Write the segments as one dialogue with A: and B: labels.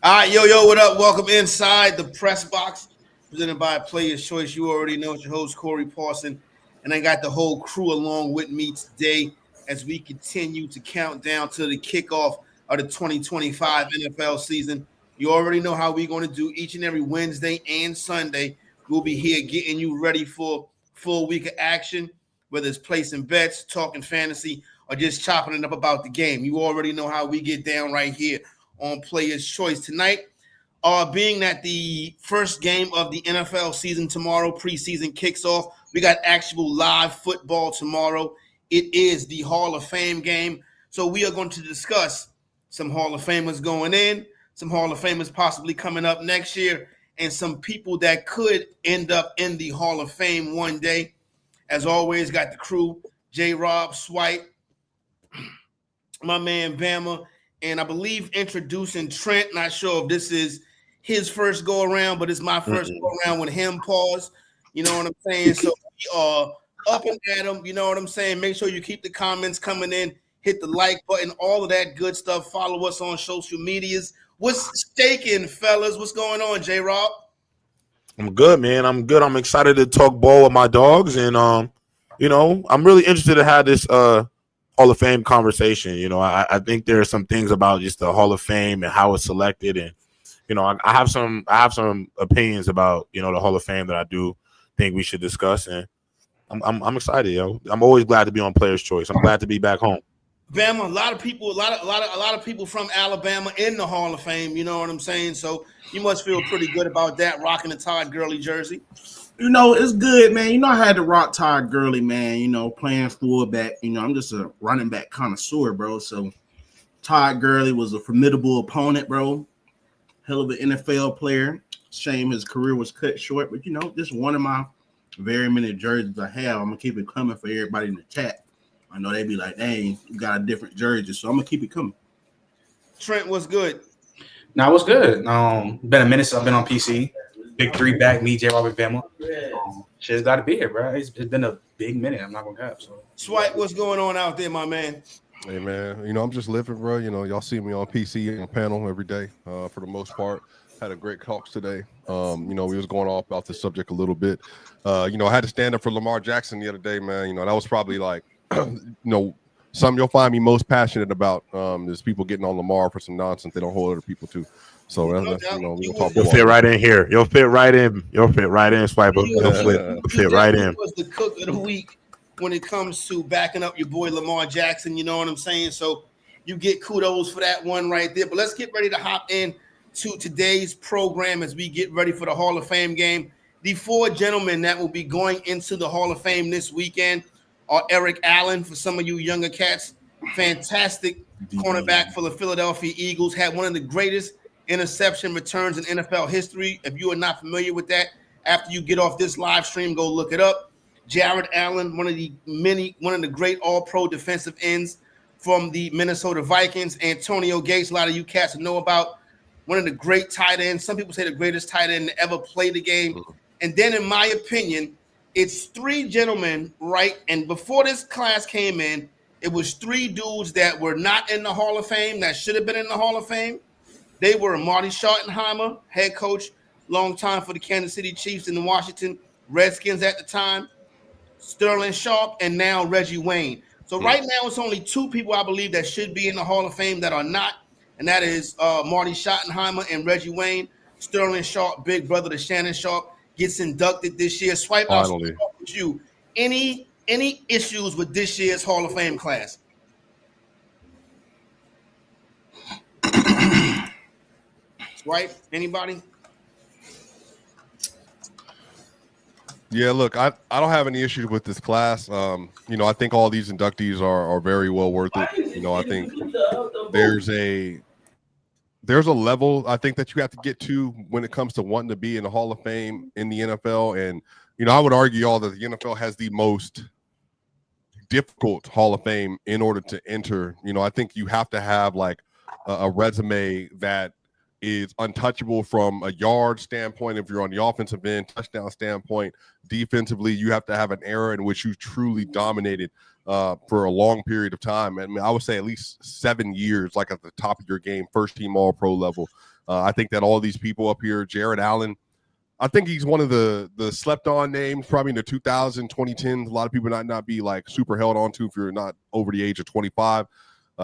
A: All right, yo, what up? Welcome inside the press box, presented by Players Choice. You already know it's your host, Corey Parson, and I got the whole crew along with me today as we continue to count down to the kickoff of the 2025 NFL season. You already know how we're going to do each and every Wednesday and Sunday. We'll be here getting you ready for full week of action, whether it's placing bets, talking fantasy, or just chopping it up about the game. You already know how we get down right here on Players Choice tonight. Being that the first game of the NFL season tomorrow, preseason kicks off, we got actual live football tomorrow. It is the Hall of Fame game. So we are going to discuss some Hall of Famers going in, some Hall of Famers possibly coming up next year, and some people that could end up in the Hall of Fame one day. As always, got the crew, J. Rob, Swipe, my man Bama, and I believe introducing Trent. Not sure if this is his first go around, but it's my first go around with him. Pause. You know what I'm saying? So we are up and at him. You know what I'm saying? Make sure you keep the comments coming in. Hit the like button, all of that good stuff. Follow us on social medias. What's shaking, fellas? What's going on, J. Rob?
B: I'm good, man. I'm good. I'm excited to talk ball with my dogs, and I'm really interested to have this Hall of Fame conversation. I think there are some things about just the Hall of Fame and how it's selected, and I have some opinions about the Hall of Fame that I do think we should discuss, and I'm excited, yo. I'm always glad to be on Players Choice. I'm glad to be back home.
A: Bama, a lot of people from Alabama in the Hall of Fame. You know what I'm saying? So you must feel pretty good about that, rocking the Todd Gurley jersey.
C: It's good, man. I had to rock Todd Gurley, man. Playing fullback. I'm just a running back connoisseur, bro. So Todd Gurley was a formidable opponent, bro. Hell of an NFL player. Shame his career was cut short, but just one of my very many jerseys I have. I'm gonna keep it coming for everybody in the chat. I know they be like, "Dang, you got a different jersey," so I'm gonna keep it coming.
A: Trent, what's good?
D: Now, what's good? Been a minute since I've been on PC. Big three back, me, J. Robert Bama. Shit's got to be here, bro. It's been a big minute. I'm not gonna cap. So,
A: Swipe, what's going on out there, my man?
E: Hey man, I'm just living, bro. Y'all see me on PC and panel every day. For the most part, had a great talks today. We was going off about this subject a little bit. I had to stand up for Lamar Jackson the other day, man. That was probably like, something you'll find me most passionate about. Is people getting on Lamar for some nonsense they don't hold other people to. So that's we'll talk.
B: You'll fit right in here. You'll fit right in. You'll fit right in, Swiper. You'll fit right in.
A: Was the cook of the week when it comes to backing up your boy Lamar Jackson. You know what I'm saying? So you get kudos for that one right there. But let's get ready to hop in to today's program as we get ready for the Hall of Fame game. The four gentlemen that will be going into the Hall of Fame this weekend are Eric Allen, for some of you younger cats, fantastic cornerback for the Philadelphia Eagles, had one of the greatest interception returns in NFL history. If you are not familiar with that, after you get off this live stream, go look it up. Jared Allen, one of the great all-pro defensive ends from the Minnesota Vikings. Antonio Gates, a lot of you cats know about, one of the great tight ends. Some people say the greatest tight end to ever play the game. And then, in my opinion, it's three gentlemen, right? And before this class came in, it was three dudes that were not in the Hall of Fame that should have been in the Hall of Fame. They were Marty Schottenheimer, head coach, long time for the Kansas City Chiefs and the Washington Redskins at the time, Sterling Sharp, and now Reggie Wayne. So right now it's only two people I believe that should be in the Hall of Fame that are not, and that is Marty Schottenheimer and Reggie Wayne. Sterling Sharp, big brother to Shannon Sharp, gets inducted this year. Swipe, I'll start with you. Any issues with this year's Hall of Fame class? Swipe, anybody?
E: Yeah, look, I don't have any issues with this class. I think all these inductees are very well worth it. I think there's a level I think that you have to get to when it comes to wanting to be in the Hall of Fame in the NFL. And, I would argue all that the NFL has the most difficult Hall of Fame in order to enter. I think you have to have like a resume that is untouchable from a yard standpoint. If you're on the offensive end, touchdown standpoint, defensively, you have to have an era in which you truly dominated for a long period of time. I mean, I would say at least 7 years, like at the top of your game, first team all pro level. I think that all these people up here, Jared Allen, I think he's one of the slept on names probably in the 2010s. A lot of people not be like super held on to if you're not over the age of 25.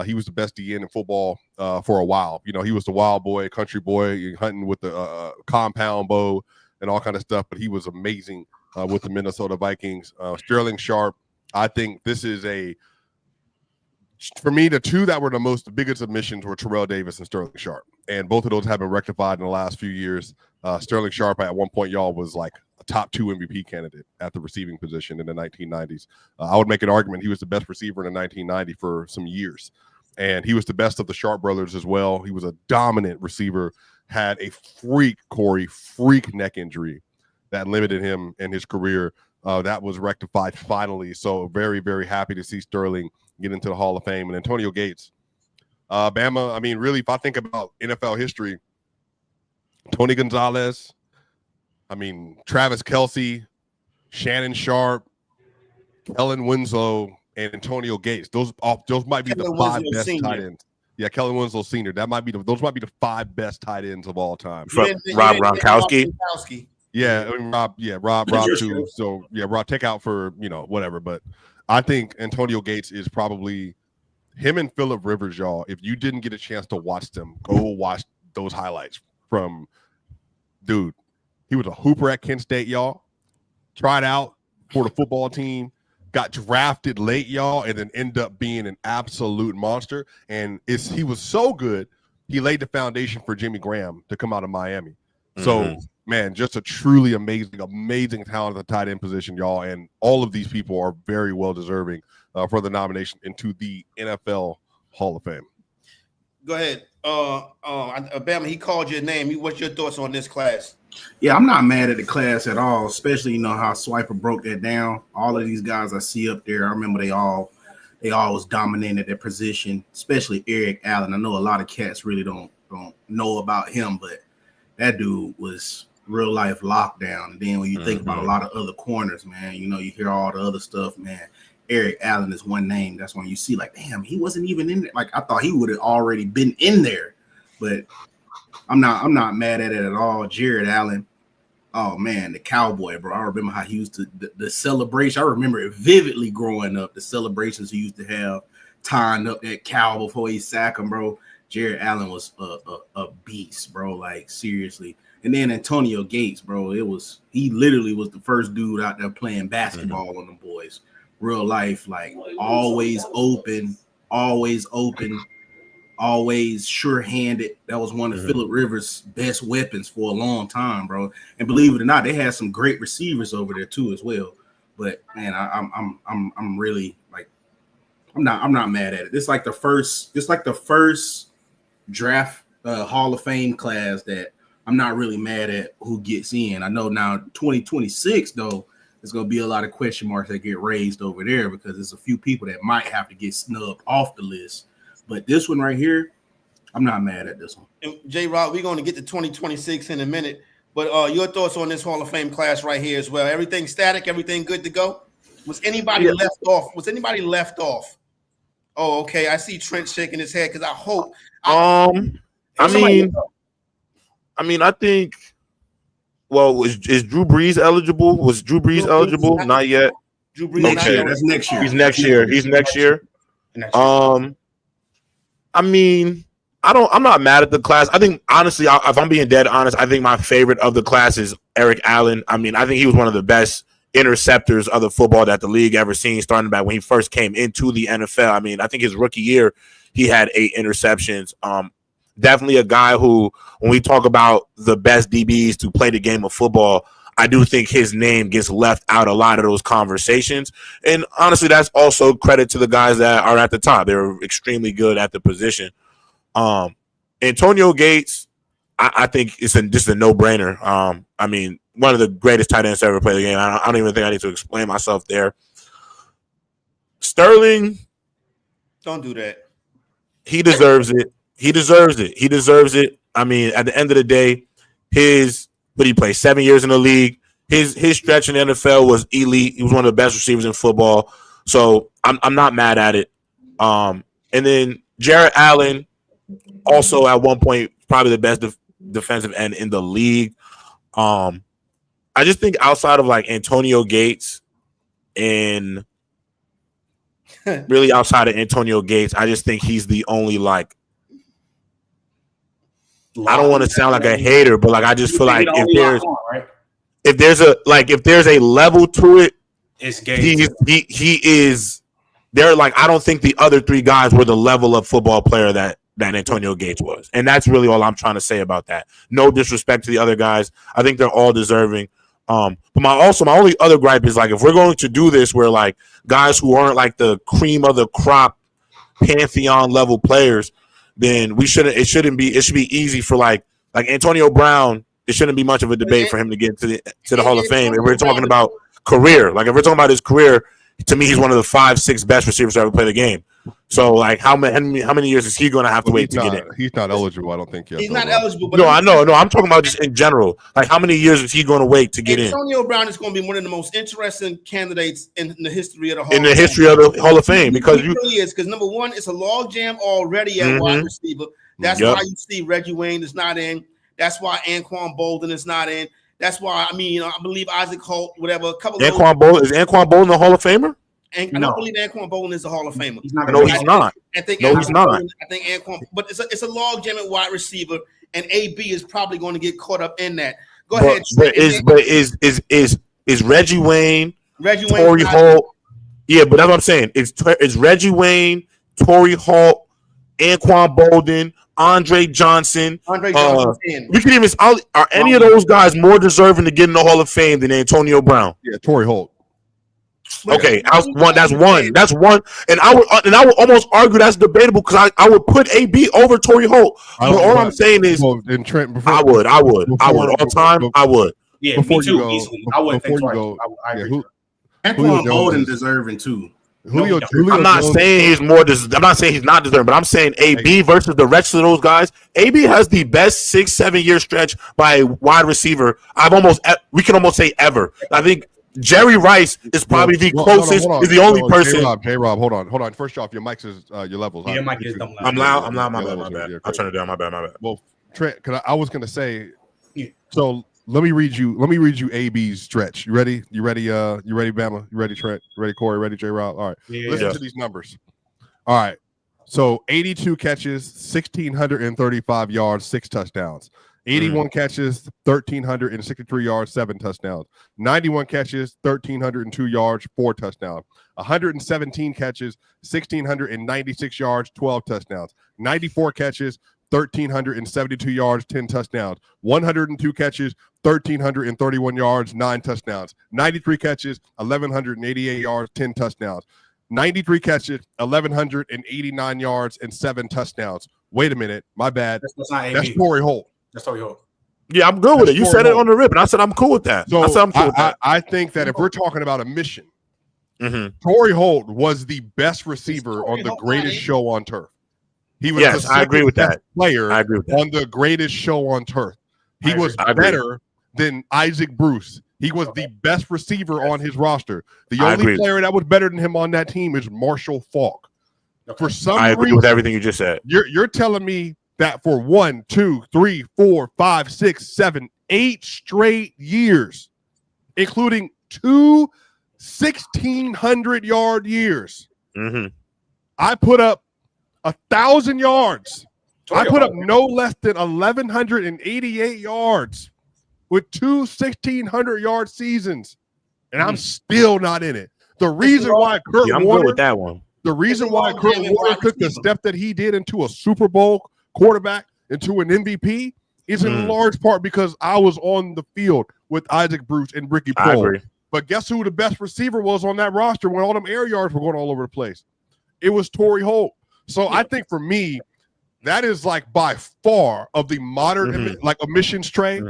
E: He was the best DN in football for a while. You know, he was the wild boy, country boy, hunting with the compound bow and all kind of stuff. But he was amazing with the Minnesota Vikings. Sterling Sharp, I think this is for me, the two that were the biggest omissions were Terrell Davis and Sterling Sharp. And both of those have been rectified in the last few years. Sterling Sharp at one point, y'all, was like a top 2 MVP candidate at the receiving position in the 1990s. I would make an argument he was the best receiver in the 1990 for some years. And he was the best of the Sharp brothers as well. He was a dominant receiver, had a freak neck injury that limited him in his career. That was rectified finally. So very, very happy to see Sterling get into the Hall of Fame. And Antonio Gates, Bama, I mean, really, if I think about NFL history, Tony Gonzalez, I mean, Travis Kelce, Shannon Sharp, Kellen Winslow, and Antonio Gates. Those might be the 5 best tight ends. Yeah, Kellen Winslow Sr. Those might be the 5 best tight ends of all time.
B: Rob Gronkowski.
E: Yeah, I mean, Rob too. So yeah, Rob, take out for whatever. But I think Antonio Gates is probably him and Phillip Rivers, y'all. If you didn't get a chance to watch them, go watch those highlights from dude. He was a hooper at Kent State, y'all. Tried out for the football team, got drafted late, y'all, and then ended up being an absolute monster. And he was so good, he laid the foundation for Jimmy Graham to come out of Miami. So, man, just a truly amazing talent at the tight end position, y'all. And all of these people are very well deserving for the nomination into the NFL Hall of Fame.
A: Go ahead. Bama, he called your name. What's your thoughts on this class?
C: Yeah, I'm not mad at the class at all, especially how Swiper broke that down. All of these guys I see up there, I remember they all was dominating at their position, especially Eric Allen. I know a lot of cats really don't know about him, but that dude was real life lockdown. And then when you think about a lot of other corners, man, you hear all the other stuff, man. Eric Allen is one name. That's when you see, like, damn, he wasn't even in there. Like, I thought he would have already been in there, but I'm not mad at it at all. Jared Allen, oh man, the cowboy, bro. I remember how he used to the celebration. I remember it vividly growing up. The celebrations he used to have, tying up that cow before he sacked him, bro. Jared Allen was a beast, bro. Like, seriously. And then Antonio Gates, bro. He literally was the first dude out there playing basketball on the boys. Real life, like always open, always sure-handed. That was one of Phillip Rivers' best weapons for a long time, bro. And believe it or not, they had some great receivers over there too as well. But man, I'm really like, I'm not mad at it. It's like the first draft Hall of Fame class that I'm not really mad at who gets in. I know now 2026 though, there's going to be a lot of question marks that get raised over there because there's a few people that might have to get snubbed off the list. But this one right here, I'm not mad at this one.
A: And J-Rod, we're going to get to 2026 in a minute. But your thoughts on this Hall of Fame class right here as well? Everything static? Everything good to go? Was anybody left off? Oh, okay. I see Trent shaking his head because I hope.
B: I think. Well, is Drew Brees eligible? Was Drew Brees eligible? Not yet.
A: Drew Brees.
B: Okay.
C: That's next year.
B: He's next year. I'm not mad at the class. I think honestly, if I'm being dead honest, I think my favorite of the class is Eric Allen. I mean, I think he was one of the best interceptors of the football that the league ever seen, starting back when he first came into the NFL. I mean, I think his rookie year, he had 8 interceptions. Definitely a guy who, when we talk about the best DBs to play the game of football, I do think his name gets left out a lot of those conversations. And honestly, that's also credit to the guys that are at the top. They're extremely good at the position. Antonio Gates, I think it's just a no-brainer. I mean, one of the greatest tight ends to ever play the game. I don't even think I need to explain myself there. Sterling.
A: Don't do that.
B: He deserves it. He deserves it. I mean, at the end of the day, he played 7 years in the league. His stretch in the NFL was elite. He was one of the best receivers in football. So I'm not mad at it. And then Jared Allen, also at one point, probably the best defensive end in the league. I just think outside of like Antonio Gates and really outside of Antonio Gates, I just think he's the only like. I don't want to sound like a hater, but like I just feel like if there's a level to it,
D: it's Gates.
B: He is. They're like I don't think the other three guys were the level of football player that Antonio Gates was, and that's really all I'm trying to say about that. No disrespect to the other guys, I think they're all deserving. But my only other gripe is like if we're going to do this where like guys who aren't like the cream of the crop pantheon level players, then it should be easy for like Antonio Brown. It shouldn't be much of a debate for him to get to the Hall of Fame. If we're talking about career, like if we're talking about his career, to me he's one of the 5-6 best receivers to ever play the game. So like how many years is he going to have to wait to get in?
E: He's not eligible. I don't think yet.
A: He's not eligible. But
B: no, I know. No, I'm talking about just in general. Like how many years is he going to wait to get in?
A: Antonio Brown is going to be one of the most interesting candidates in the history of the
B: Hall of Fame because
A: he really is. Because number one, it's a log jam already at wide receiver. That's why you see Reggie Wayne is not in. That's why Anquan Bolden is not in. That's why I believe Isaac Holt, whatever.
B: Anquan Bolden is Anquan Bolden a Hall of Famer?
A: I don't believe Anquan Bolden is a Hall of Famer.
B: He's not. No, he's not.
A: I think
B: he's not.
A: I think Anquan, but it's a log jam at wide receiver, and AB is probably going to get caught up in that. Go ahead. Is
B: Reggie Wayne, Torrey Holt? Yeah, but that's what I'm saying. It's Reggie Wayne, Torrey Holt, Anquan Bolden, Andre Johnson.
A: We can
B: even are any of those guys more deserving to get in the Hall of Fame than Antonio Brown?
E: Yeah, Torrey Holt.
B: Okay, That's one, and I would almost argue that's debatable because I would put AB over Torrey Holt. But all I'm saying is,
E: Trent,
B: I would all time. I would.
D: Yeah, before me too. You go, I wouldn't think twice. I agree.
C: Anquan Bolden deserving too.
B: Julio I'm not saying he's more. I'm not saying he's not deserving, but I'm saying AB versus the rest of those guys. AB has the best 6-7 year stretch by a wide receiver. We can almost say ever. I think Jerry Rice is probably the closest. Is the only person.
E: J-Rob, hold on. First off, your mic is your levels.
D: Yeah, your mic is dumb loud.
B: I'm loud. I'm loud. My bad. I'll turn it down. My bad.
E: Well, Trent, I was gonna say. So let me read you AB's stretch. You ready? You ready, Bama? You ready, Trent? You ready, Corey? Ready, J-Rob? All right. Listen to these numbers. All right. So 82 catches, 1,635 yards, 6 touchdowns. 81 catches, 1,363 yards, 7 touchdowns. 91 catches, 1,302 yards, 4 touchdowns. 117 catches, 1,696 yards, 12 touchdowns. 94 catches, 1,372 yards, 10 touchdowns. 102 catches, 1,331 yards, 9 touchdowns. 93 catches, 1,188 yards, 10 touchdowns. 93 catches, 1,189 yards, and 7 touchdowns. Wait a minute. My bad. That's Torrey Holt.
D: That's Torrey Holt.
B: Yeah, I'm good with it. You said it on the rip, and I said I'm cool with that.
E: So I think that if we're talking about a mission, Torrey Holt was the best receiver on the greatest show on turf. He was
B: I agree with that.
E: Player on the greatest show on turf. He was better than Isaac Bruce. He was the best receiver on his roster. The only player that was better than him on that team is Marshall Faulk. For some reason,
B: I agree with everything you just said.
E: You're telling me that for 1, 2, 3, 4, 5, 6, 7, 8 straight years, including 2 1,600-yard years, I put up 1,000 yards. I put up no less than 1,188 yards with 2 1,600-yard seasons, and I'm still not in it. The reason why Kurt Warner took the step that he did into a Super Bowl quarterback, into an MVP, is in large part because I was on the field with Isaac Bruce and Ricky Prohl. But guess who the best receiver was on that roster when all them air yards were going all over the place? It was Torrey Holt. So I think for me, that is like by far of the modern emissions trade.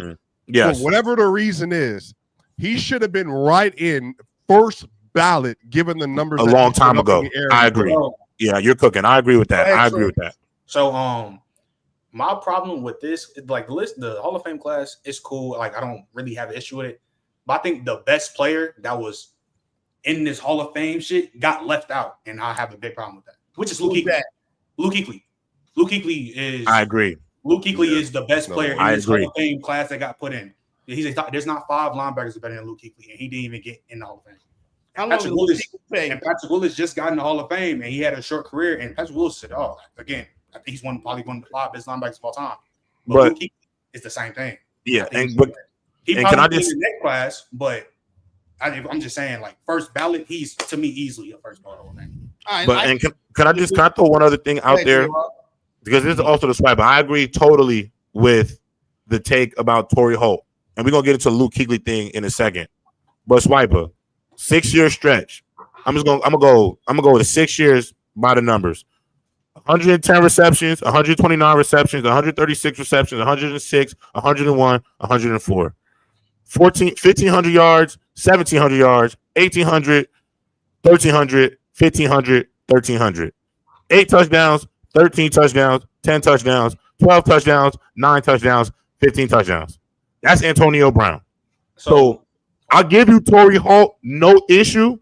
B: Yes.
E: For whatever the reason is, he should have been right in first ballot given the numbers
B: a long time ago. I agree. Yeah, you're cooking. I agree with that. I agree with that.
D: So my problem with this is like the Hall of Fame class is cool. Like I don't really have an issue with it. But I think the best player that was in this Hall of Fame shit got left out, and I have a big problem with that. Which is Luke Kuechly. Luke Kuechly is.
B: I agree.
D: Luke Kuechly is the best player in this Hall of Fame class that got put in. There's not 5 linebackers better than Luke Kuechly, and he didn't even get in the Hall of Fame. Patrick Willis just got in the Hall of Fame, and he had a short career. And Patrick Willis said, "Oh, again, I think he's probably one of the 5 best linebackers of all time." But Luke Kuechly is the same thing.
B: Yeah,
D: he probably in the next class, but I'm just saying, like first ballot, he's to me easily a first ballot Hall of Fame.
B: But can I throw one other thing out there? Because this is also the swipe. I agree totally with the take about Torrey Holt, and we're gonna get into the Luke Kuechly thing in a second. But Swiper, 6-year stretch. I'm gonna go with 6 years by the numbers. 110 receptions, 129 receptions, 136 receptions, 106, 101, 104. 1,500 yards, 1,700 yards, 1,800, 1,300, 1,500, 1,300. 8 touchdowns, 13 touchdowns, 10 touchdowns, 12 touchdowns, 9 touchdowns, 15 touchdowns. That's Antonio Brown. So I'll give you Torrey Holt, no issue,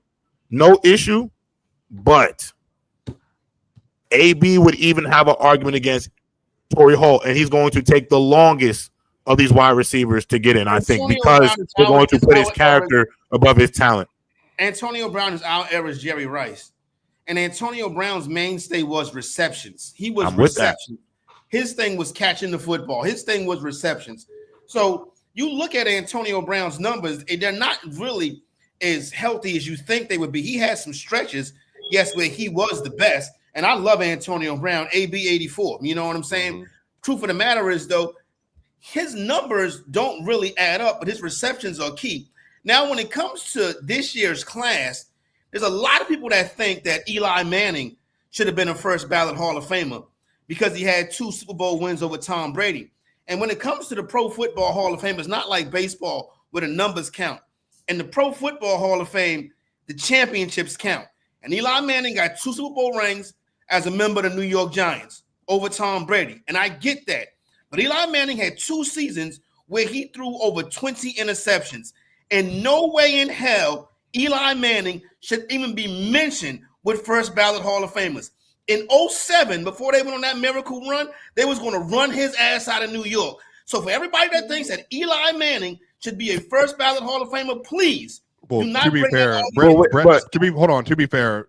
B: but AB would even have an argument against Torrey Holt, and he's going to take the longest of these wide receivers to get in, I think, because they're going to put his character above his talent.
A: Antonio Brown is our era's Jerry Rice. And Antonio Brown's mainstay was receptions. He was receptions. His thing was catching the football. His thing was receptions. So you look at Antonio Brown's numbers, and they're not really as healthy as you think they would be. He had some stretches, yes, where he was the best. And I love Antonio Brown, AB 84. You know what I'm saying? Mm-hmm. Truth of the matter is, though, his numbers don't really add up, but his receptions are key. Now, when it comes to this year's class, there's a lot of people that think that Eli Manning should have been a first ballot Hall of Famer because he had 2 Super Bowl wins over Tom Brady. And when it comes to the Pro Football Hall of Fame, it's not like baseball where the numbers count. In the Pro Football Hall of Fame, the championships count. And Eli Manning got 2 Super Bowl rings as a member of the New York Giants over Tom Brady. And I get that. But Eli Manning had 2 seasons where he threw over 20 interceptions. And no way in hell Eli Manning should even be mentioned with first ballot Hall of Famers. In 2007, before they went on that miracle run, they was going to run his ass out of New York. So for everybody that thinks that Eli Manning should be a first ballot Hall of Famer, please do not.
E: To be fair, to be fair,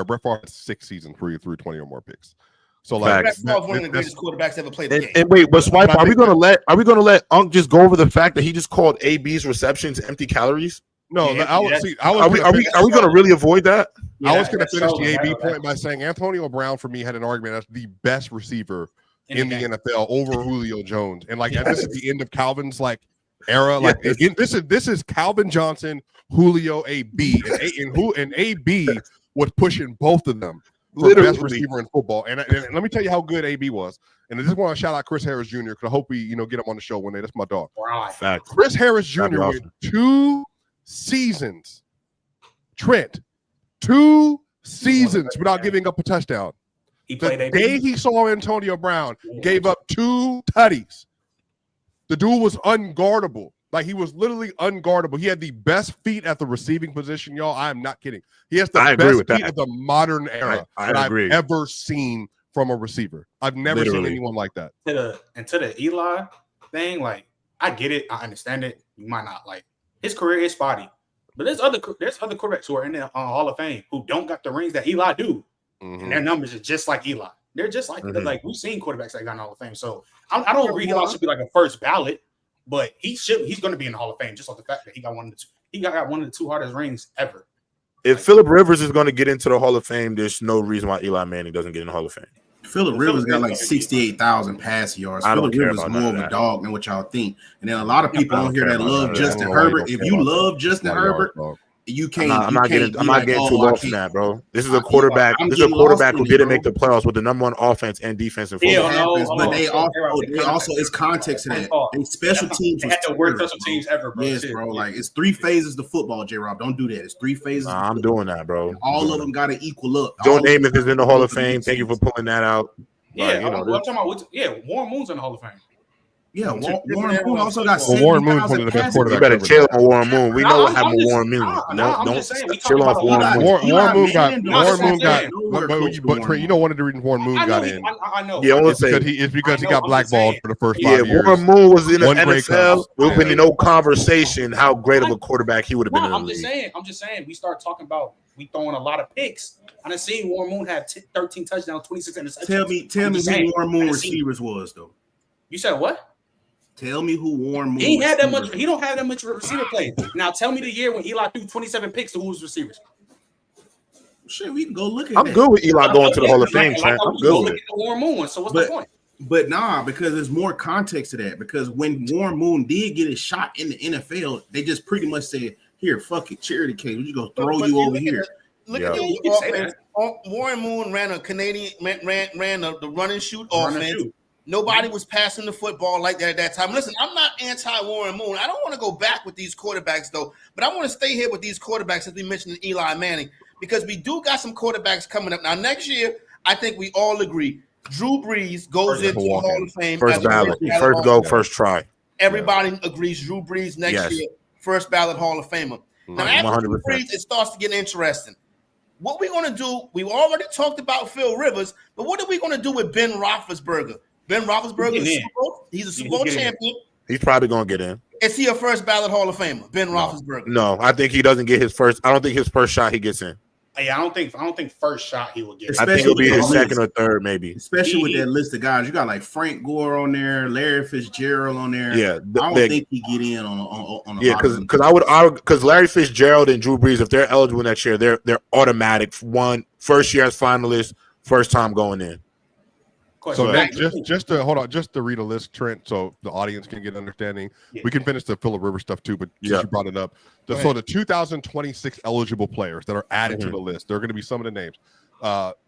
E: Brett Favre had 6 seasons where he threw 20 or more picks. So like,
A: Brett Favre is one of the greatest quarterbacks ever played the game.
B: And wait, but Swipe, are we gonna let Unc just go over the fact that he just called AB's receptions empty calories?
E: No, are we
B: going to really avoid that?
E: I was going to finish the AB point by saying Antonio Brown for me had an argument as the best receiver in the NFL over Julio Jones, and like this is the end of Calvin's like era. Like this is Calvin Johnson, Julio, AB, and AB was pushing both of them for the best receiver in football. And let me tell you how good AB was. And I just want to shout out Chris Harris Jr. because I hope we get him on the show one day. That's my dog.
B: Right.
E: Chris Harris Jr. went 2 seasons, Trent, 2 seasons without giving up a touchdown. The day he saw Antonio Brown, gave up 2 tutties. The dude was unguardable. Like, he was literally unguardable. He had the best feet at the receiving position, y'all. I am not kidding. He has the best feet of the modern era that I've ever seen from a receiver. I've never seen anyone like that.
D: To the Eli thing, like, I get it. I understand it. You might not like his career is spotty, but there's other quarterbacks who are in the Hall of Fame who don't got the rings that Eli do, and their numbers are just like Eli. They're just like like we've seen quarterbacks that got in the Hall of Fame. So I don't agree Eli should be like a first ballot, but he's going to be in the Hall of Fame just off the fact that he got one of the 2 hardest rings ever.
B: If Phillip Rivers is going to get into the Hall of Fame, there's no reason why Eli Manning doesn't get in the Hall of Fame.
C: Phillip Rivers got like 68,000 passing yards. Phillip Rivers is more of a dog than what y'all think. And then a lot of people on here that love Justin Herbert. If you love Justin Herbert, you can't. I'm not getting
B: too lost in that, bro. This is a quarterback. This is a quarterback who didn't make the playoffs with the number 1 offense and defense in football.
C: But they also it's context to that. They special teams.
D: They had the worst special teams ever, bro.
C: Yes, bro. Like, it's 3 phases to football, J-Rob. Don't do that. It's 3 phases.
B: I'm doing that, bro.
C: All of them got to equal up.
B: Joe Namath is in the Hall of Fame. Thank you for pulling that out.
D: Yeah, I'm talking about. Warren Moon's in the Hall of Fame.
C: Yeah, Warren Moon also got
E: Warren Moon's one
C: 70,000
E: of the best
C: passes.
B: You
E: quarterbacks
B: better
E: ever.
B: chill on Warren Moon. We know what happened with Warren Moon.
D: I'm just saying, we
B: chill
D: talking
B: off
D: about
B: Warren
D: Eli.
B: Moon.
E: Warren Moon got
C: Manning
E: Warren Moon
C: was
E: got.
C: nowhere close to
E: But
C: Warren
E: you know one of the reasons Warren Moon
D: I
E: got
D: know,
E: in.
D: I know.
B: Yeah,
D: I'm
B: let's
D: just-
B: say
E: It's because he
D: I know,
E: got
D: I'm just
E: blackballed
D: saying.
E: for the first
B: yeah,
E: 5 years.
B: Warren Moon was in the
E: One Grey
B: NFL.
E: Cups.
B: There would
E: Yeah.
B: be no conversation how great of a quarterback he would have been
D: No,
B: in the
D: I'm just
B: league.
D: saying. We start talking about we throwing a lot of picks. I done seen Warren Moon have 13 touchdowns, 26 interceptions.
C: Tell me who Warren Moon receivers was though.
D: You said what?
C: Tell me who Warren Moon.
D: He ain't had that much.
C: receivers
D: He don't have that much receiver play. Now tell me the year when Eli threw 27 picks to who's receivers.
C: was. Shit, we can go look at
B: I'm
C: that.
B: good with Eli going to the Hall of Fame,
D: Like,
B: Trent.
D: I
B: I'm
D: was
B: good
D: gonna
B: with
D: look
B: it.
D: at the Warren Moon one. So what's
C: But-
D: the point?
C: But nah, because there's more context to that. Because when Warren Moon did get a shot in the NFL, they just pretty much said, "Here, fuck it, charity case. We're just gonna throw
A: But
C: you over
A: look
C: here."
A: at Look
B: Yeah.
A: at
D: Yeah, you
A: the
D: can say
A: offense. Warren Moon ran a Canadian ran the run and shoot
D: Run and
A: offense.
D: shoot.
A: Nobody was passing the football like that at that time. Listen, I'm not anti-Warren Moon. I don't want to go back with these quarterbacks, though. But I want to stay here with these quarterbacks, as we mentioned Eli Manning, because we do got some quarterbacks coming up. Now, next year, I think we all agree, Drew Brees goes into the Hall of Fame.
B: First
A: as a
B: ballot,
A: Hall
B: first
A: of
B: go,
A: Fame.
B: first try.
A: Everybody agrees Drew Brees next
B: Yes.
A: year, first ballot Hall of Famer. Now,
B: Right,
A: after Drew
B: 100%.
A: Brees, it starts to get interesting. What we're going to do, we've already talked about Phil Rivers, but what are we going to do with Ben Roethlisberger? Ben Roethlisberger is he's a Super Bowl champion.
B: He's probably going to get in.
A: Is he a first ballot Hall of Famer? Ben Roethlisberger.
B: No, I think he doesn't get his first. I don't think his first shot he gets in.
D: Yeah, I don't think first shot he will get.
B: I think it'll be his second or third, maybe.
C: Especially with that list of guys, you got like Frank Gore on there, Larry Fitzgerald on there.
B: Yeah,
C: I don't think he get in on
B: yeah, because Larry Fitzgerald and Drew Brees, if they're eligible next year, they're automatic. First year as finalists, first time going in.
E: So just to read a list, Trent, so the audience can get understanding.
D: Yeah.
E: We can finish the Phillip Rivers stuff too, but since you brought it up, so the 2026 eligible players that are added to the list, there are going to be some of the names: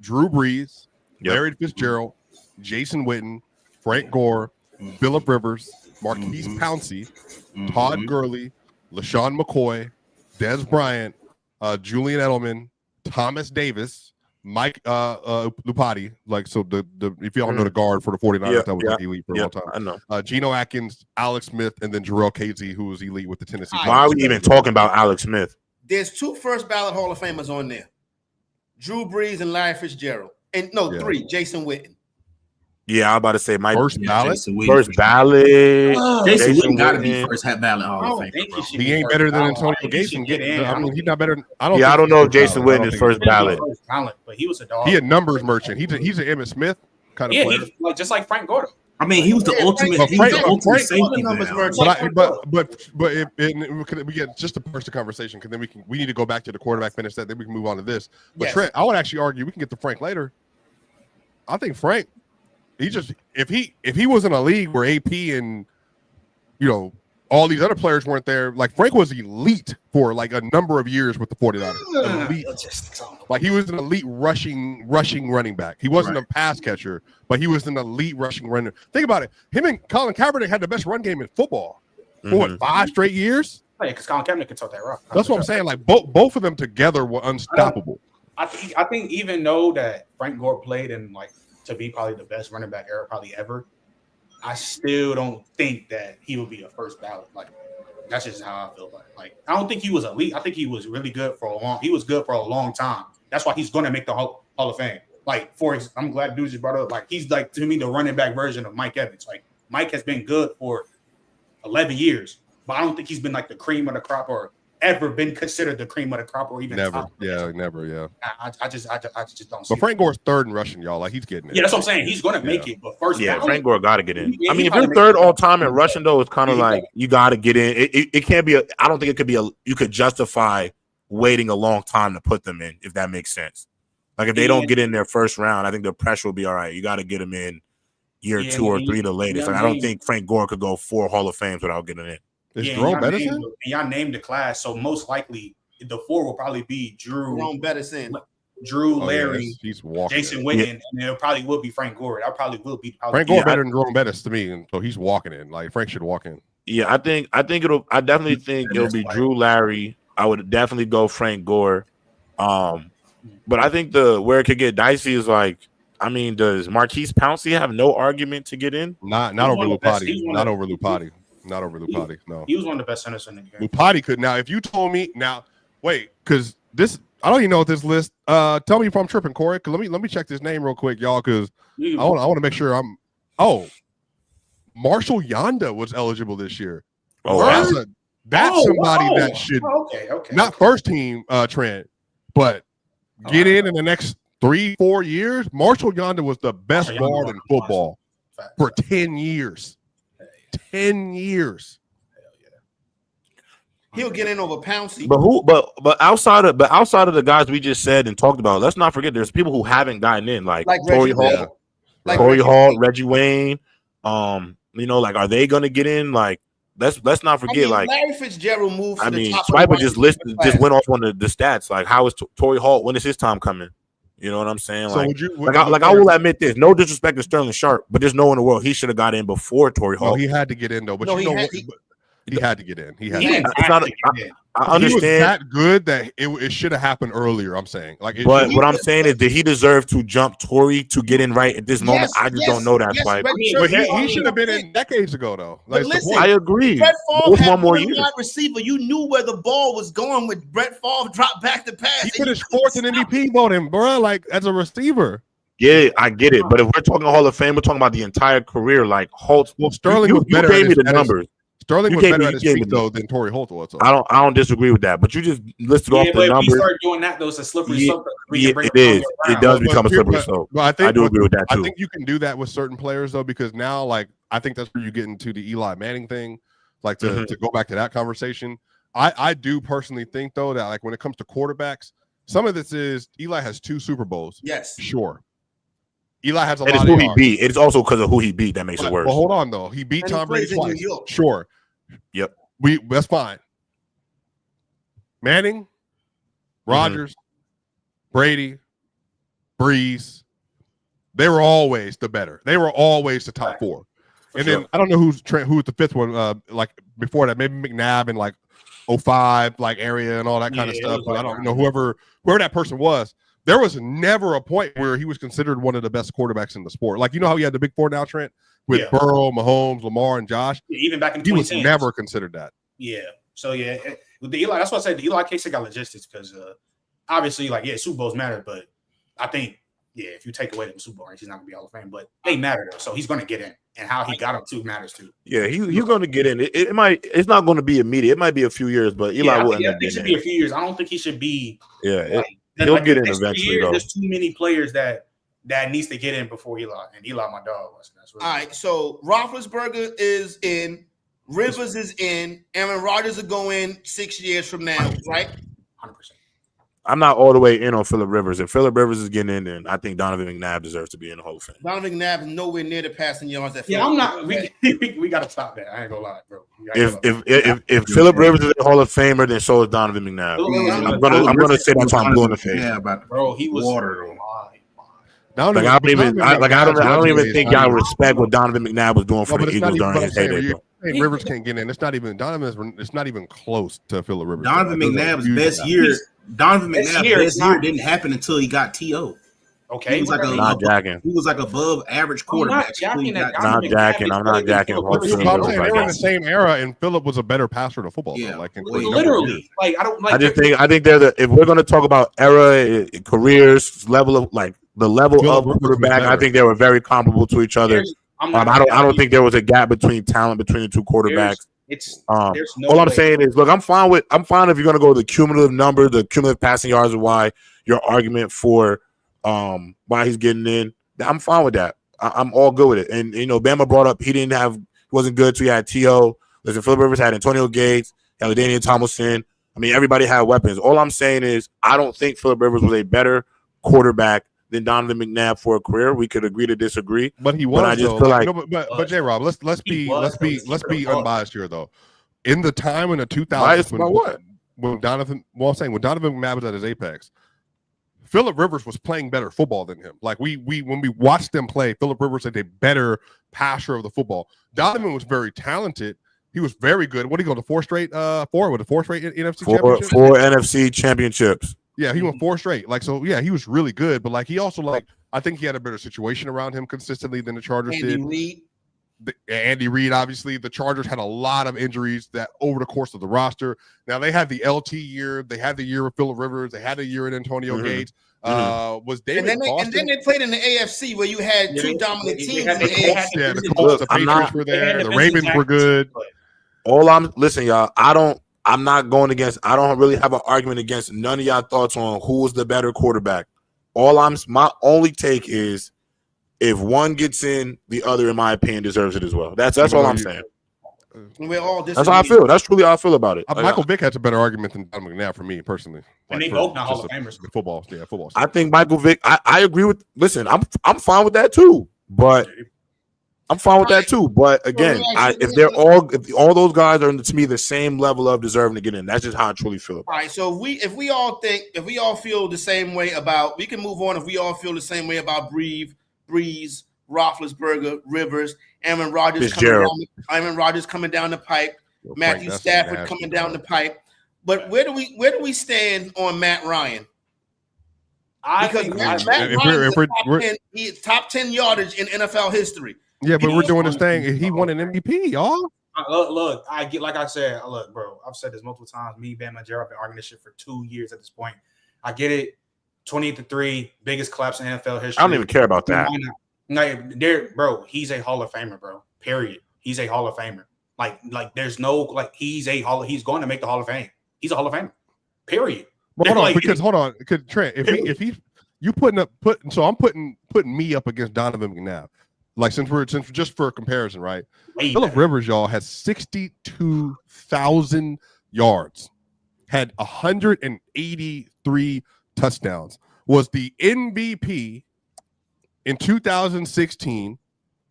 E: Drew Brees, Larry Fitzgerald, Jason Witten, Frank Gore, Phillip Rivers, Marquise Pouncey, Todd Gurley, LaShawn McCoy, Des Bryant, Julian Edelman, Thomas Davis, Mike Lupati, if y'all know the guard for the 49ers, that was like elite for a long time.
B: I know.
E: Geno Atkins, Alex Smith, and then Jarrell Casey, who was elite with the Tennessee.
B: Why are we even talking about Alex Smith?
A: There's two first ballot Hall of Famers on there. Drew Brees and Larry Fitzgerald. And three, Jason Witten.
B: Yeah, I'm about to say
E: first ballot.
B: First ballot.
C: Jason Witten got to be first ballot Hall of Fame.
E: He ain't better than Antonio Gates. I mean, he's not better. I don't know
B: if Jason Witten is first ballot.
D: But he was a dog.
E: He a numbers merchant. He's an Emmitt Smith kind of player.
D: Just like Frank Gordon.
C: I mean, he was the ultimate. He was the ultimate safety net.
E: But if we get just to push the conversation, because then we need to go back to the quarterback, finish that, then we can move on to this. But Trent, I would actually argue we can get to Frank later. I think Frank, if he was in a league where AP and all these other players weren't there, like Frank was elite for like a number of years with the 49ers. Elite. Like he was an elite rushing running back. He wasn't a pass catcher, but he was an elite rushing runner. Think about it. Him and Colin Kaepernick had the best run game in football for what, 5 straight years?
D: Yeah, because Colin Kaepernick can talk that rough.
E: That's what I'm saying. Like both of them together were unstoppable.
D: I think even though that Frank Gore played in like to be probably the best running back era probably ever, I still don't think that he would be a first ballot. Like that's just how I feel about it. Like I don't think he was elite. I think he was really good for a long time. That's why he's going to make the Hall of Fame. Like I'm glad dude just brought up. Like he's like to me the running back version of Mike Evans. Like Mike has been good for 11 years, but I don't think he's been like the cream of the crop or ever been considered the cream of the crop or even
E: never.
D: top.
E: Never.
D: I just don't see.
E: But Frank Gore's third in rushing, y'all. Like he's getting it.
D: Yeah, that's what I'm saying. He's going to make it, but first,
B: Frank Gore got to get in. I mean, if you're third all time in rushing, though, it's kind of like you got to get in. It can't be. I don't think it could be you could justify waiting a long time to put them in, if that makes sense. Like if they don't get in their first round, I think the pressure will be all right. You got to get them in year 2 or 3 the latest. Like I don't think Frank Gore could go 4 Hall of Fames without getting in.
E: Is Jerome Bettis?
D: Y'all named the class, so most likely the 4 will probably be
A: Jerome Bettis,
D: Larry,
E: he's walking
D: Jason Witten, and it probably will be Frank Gore. That probably will be
E: Frank Gore better than Jerome Bettis to me, and so he's walking in. Like Frank should walk in.
B: Yeah, I definitely think it'll be Drew, Larry. I would definitely go Frank Gore. But I think where it could get dicey is like I mean, does Marquise Pouncey have no argument to get in?
E: Not
D: He's
E: over
D: one of the best-
E: Lupati.
D: he's one
E: Not
D: of-
E: over Lupati. Not over Lupati. No.
D: He was one of the best centers in the game.
E: Lupati could. Now, if you told me now, wait, because this I don't even know what this list. Tell me if I'm tripping, Corey. Cause let me check this name real quick, y'all, because I want to make sure I'm. Oh, Marshall Yanda was eligible this year.
B: Oh,
E: that's somebody that should
D: Okay.
E: not first team Trent, but get in the next 3-4 years. Marshall Yanda was the best
D: Marshall Yanda
E: guard
D: was
E: in football
D: Facts.
E: for 10 years. 10 years.
A: He'll get in over Pouncey.
B: But outside of the guys we just said and talked about, let's not forget there's people who haven't gotten in, like Torrey Hall, Reggie Wayne. Like, are they gonna get in? Like, let's not forget, like
A: Larry Fitzgerald moved.
B: I
A: To the
B: mean,
A: top
B: Swiper
A: of the
B: just went off on the stats. Like, how is Torrey Hall? When is his time coming? You know what I'm saying?
E: So
B: Like, I will admit this. No disrespect to Sterling Sharp, but there's no one in the world he should have got in before Torrey Hall.
E: No, he had to get in though. But he had to get in. He had.
D: He
E: To.
D: didn't
B: It's
D: have
B: not.
D: to get in.
B: I understand.
E: He was that good that it should have happened earlier. I'm saying, like,
B: But what I'm saying is, did he deserve to jump Torrey to get in right at this moment? I just don't know that, Swipe.
E: But he should have been in decades ago, though. Like,
A: listen,
B: I agree.
A: Brett Favre had
B: one more
A: one
B: year.
A: wide receiver. You knew where the ball was going with Brett Favre dropped back to pass.
E: He finished fourth in MVP voting, bro. Like, as a receiver.
B: Yeah, I get it. But if we're talking Hall of Fame, we're talking about the entire career. Like, Holt.
E: Well, Sterling was better.
B: You gave me the numbers.
E: Sterling was better at his feet, though, than Torrey Holt was. So.
B: I don't disagree with that. But you just listed off the numbers.
D: If you start doing that, though, it's a slippery slope.
B: It is. It does become a slippery slope.
E: But
B: I do agree with that too.
E: I think you can do that with certain players, though, because now, like, I think that's where you get into the Eli Manning thing. Like, to go back to that conversation. I do personally think, though, that, like, when it comes to quarterbacks, some of this is Eli has 2 Super Bowls.
A: Yes.
E: Sure. Eli has a
B: lot
E: of
B: who he beat. It's also because of who he beat that makes it worse.
E: Well, hold on, though. He beat Tom Brady twice. Sure.
B: Yep.
E: That's fine. Manning, Rodgers, Brady, Breeze, they were always the better. They were always the top 4. And then I don't know who's the 5th one. Like before that, maybe McNabb in like 05 like area and all that kind of stuff. But I don't know whoever that person was. There was never a point where he was considered one of the best quarterbacks in the sport. Like, you know how he had the big 4 now, Trent, with Burrow, Mahomes, Lamar, and Josh.
D: Even back in 2010s.
E: He was never considered that.
D: Yeah. So with the Eli, that's why I said the Eli case got logistics because obviously, like, Super Bowls matter, but I think if you take away the Super Bowl rings, he's not gonna be Hall of Fame, but they matter though. So he's gonna get in, and how he got them too matters too.
B: Yeah, he's gonna get in. It's not gonna be immediate. It might be a few years, but Eli will end up getting in.
D: It should be a few years. I don't think he should be.
B: Yeah. He'll get in eventually, though.
D: There's too many players that needs to get in before Eli, and Eli, my dog.
A: All right, so Roethlisberger is in, Rivers is in, Aaron Rodgers will go in 6 years from now, right?
D: 100%.
B: I'm not all the way in on Phillip Rivers. If Phillip Rivers is getting in, then I think Donovan McNabb deserves to be in the Hall of Fame.
A: Donovan McNabb is nowhere near the passing yards that.
D: Yeah, I'm not. We got to stop that. I ain't gonna lie, bro.
B: If Phillip Rivers is a Hall of Famer, then so is Donovan McNabb. I'm gonna say that I'm blue in the face.
C: Yeah, but
D: bro, he was
C: water.
B: I don't even think y'all respect what Donovan McNabb was doing for the Eagles during his heyday.
E: Rivers can't get in. It's not even close to Phillip Rivers.
C: Donovan McNabb's best year. Donovan McNabb's best year didn't happen until he got TO.
D: Okay,
C: he was like
B: not jacking.
C: He was like above average quarterback.
B: I'm not jacking.
E: They were in the same era, and Phillip was a better passer to football.
C: Yeah,
E: though, like
D: literally. Like I don't. Like,
B: I think they're if we're gonna talk about era, careers, level of like the level Phillip of quarterback, I think they were very comparable to each other. I don't think there was a gap between talent between the two quarterbacks. All I'm saying is, look, I'm fine if you're gonna go with the cumulative number, the cumulative passing yards, and why your argument for why he's getting in. I'm fine with that. I'm all good with it. And Bama brought up he wasn't good till he had T.O. Listen, Phillip Rivers had Antonio Gates, had Daniel Tomlinson. I mean, everybody had weapons. All I'm saying is I don't think Phillip Rivers was a better quarterback than Donovan McNabb for a career. We could agree to disagree.
E: But he was.
B: But I just feel like
E: but J Rob, let's be unbiased here though. In the time in the 2000s when Donovan McNabb was at his apex, Phillip Rivers was playing better football than him. Like when we watched them play, Phillip Rivers had a better passer of the football. Donovan was very talented. He was very good. What did he go to four straight NFC championships?
B: Four NFC championships.
E: Yeah, he won 4 straight. Like, so yeah, he was really good, but like he also like I think he had a better situation around him consistently than the Chargers did.
A: Reid.
E: Andy Reid, obviously, the Chargers had a lot of injuries that over the course of the roster. Now they had the LT year, they had the year of Phillip Rivers, they had a year in Antonio Gates. Was David
A: and then they played in the AFC where you had two dominant teams.
E: The Colts, the Patriots were there, the Ravens were good.
B: Listen, y'all. I'm not going against. I don't really have an argument against none of y'all thoughts on who was the better quarterback. My only take is, if one gets in, the other, in my opinion, deserves it as well. That's all I'm saying.
A: We're all
B: that's how I feel. That's truly how I feel about it.
E: Michael Vick has a better argument than Don McNabb for me personally.
D: And they both not Hall of Famers.
E: Football.
B: I think Michael Vick. I agree with. Listen, I'm fine with that too. But again, if all those guys are to me the same level of deserving to get in, that's just how I truly feel.
A: All right. So if we all feel the same way about, we can move on. If we all feel the same way about Breeze, Roethlisberger, Rivers, Aaron Rodgers coming down the pipe, Matthew Stafford coming down the pipe. But where do we stand on Matt Ryan? Because Matt Ryan is top 10 yardage in NFL history.
E: Yeah, but we're doing this thing. He won an MVP, y'all.
D: Look, I get, like I said, look, bro, I've said this multiple times. Me, Bam, and Jared have been arguing this shit for 2 years at this point. I get it. 28-3, biggest collapse in NFL history.
B: I don't even care about that.
D: Bro, he's a Hall of Famer, bro. Period. He's a Hall of Famer. Like there's no he's going to make the Hall of Fame. He's a Hall of Famer. Period.
E: Well, hold on, because Trent, I'm putting me up against Donovan McNabb. Like since just for a comparison, right? Phillip Rivers, y'all, has 62,000 yards, had 183 touchdowns, was the MVP in 2016,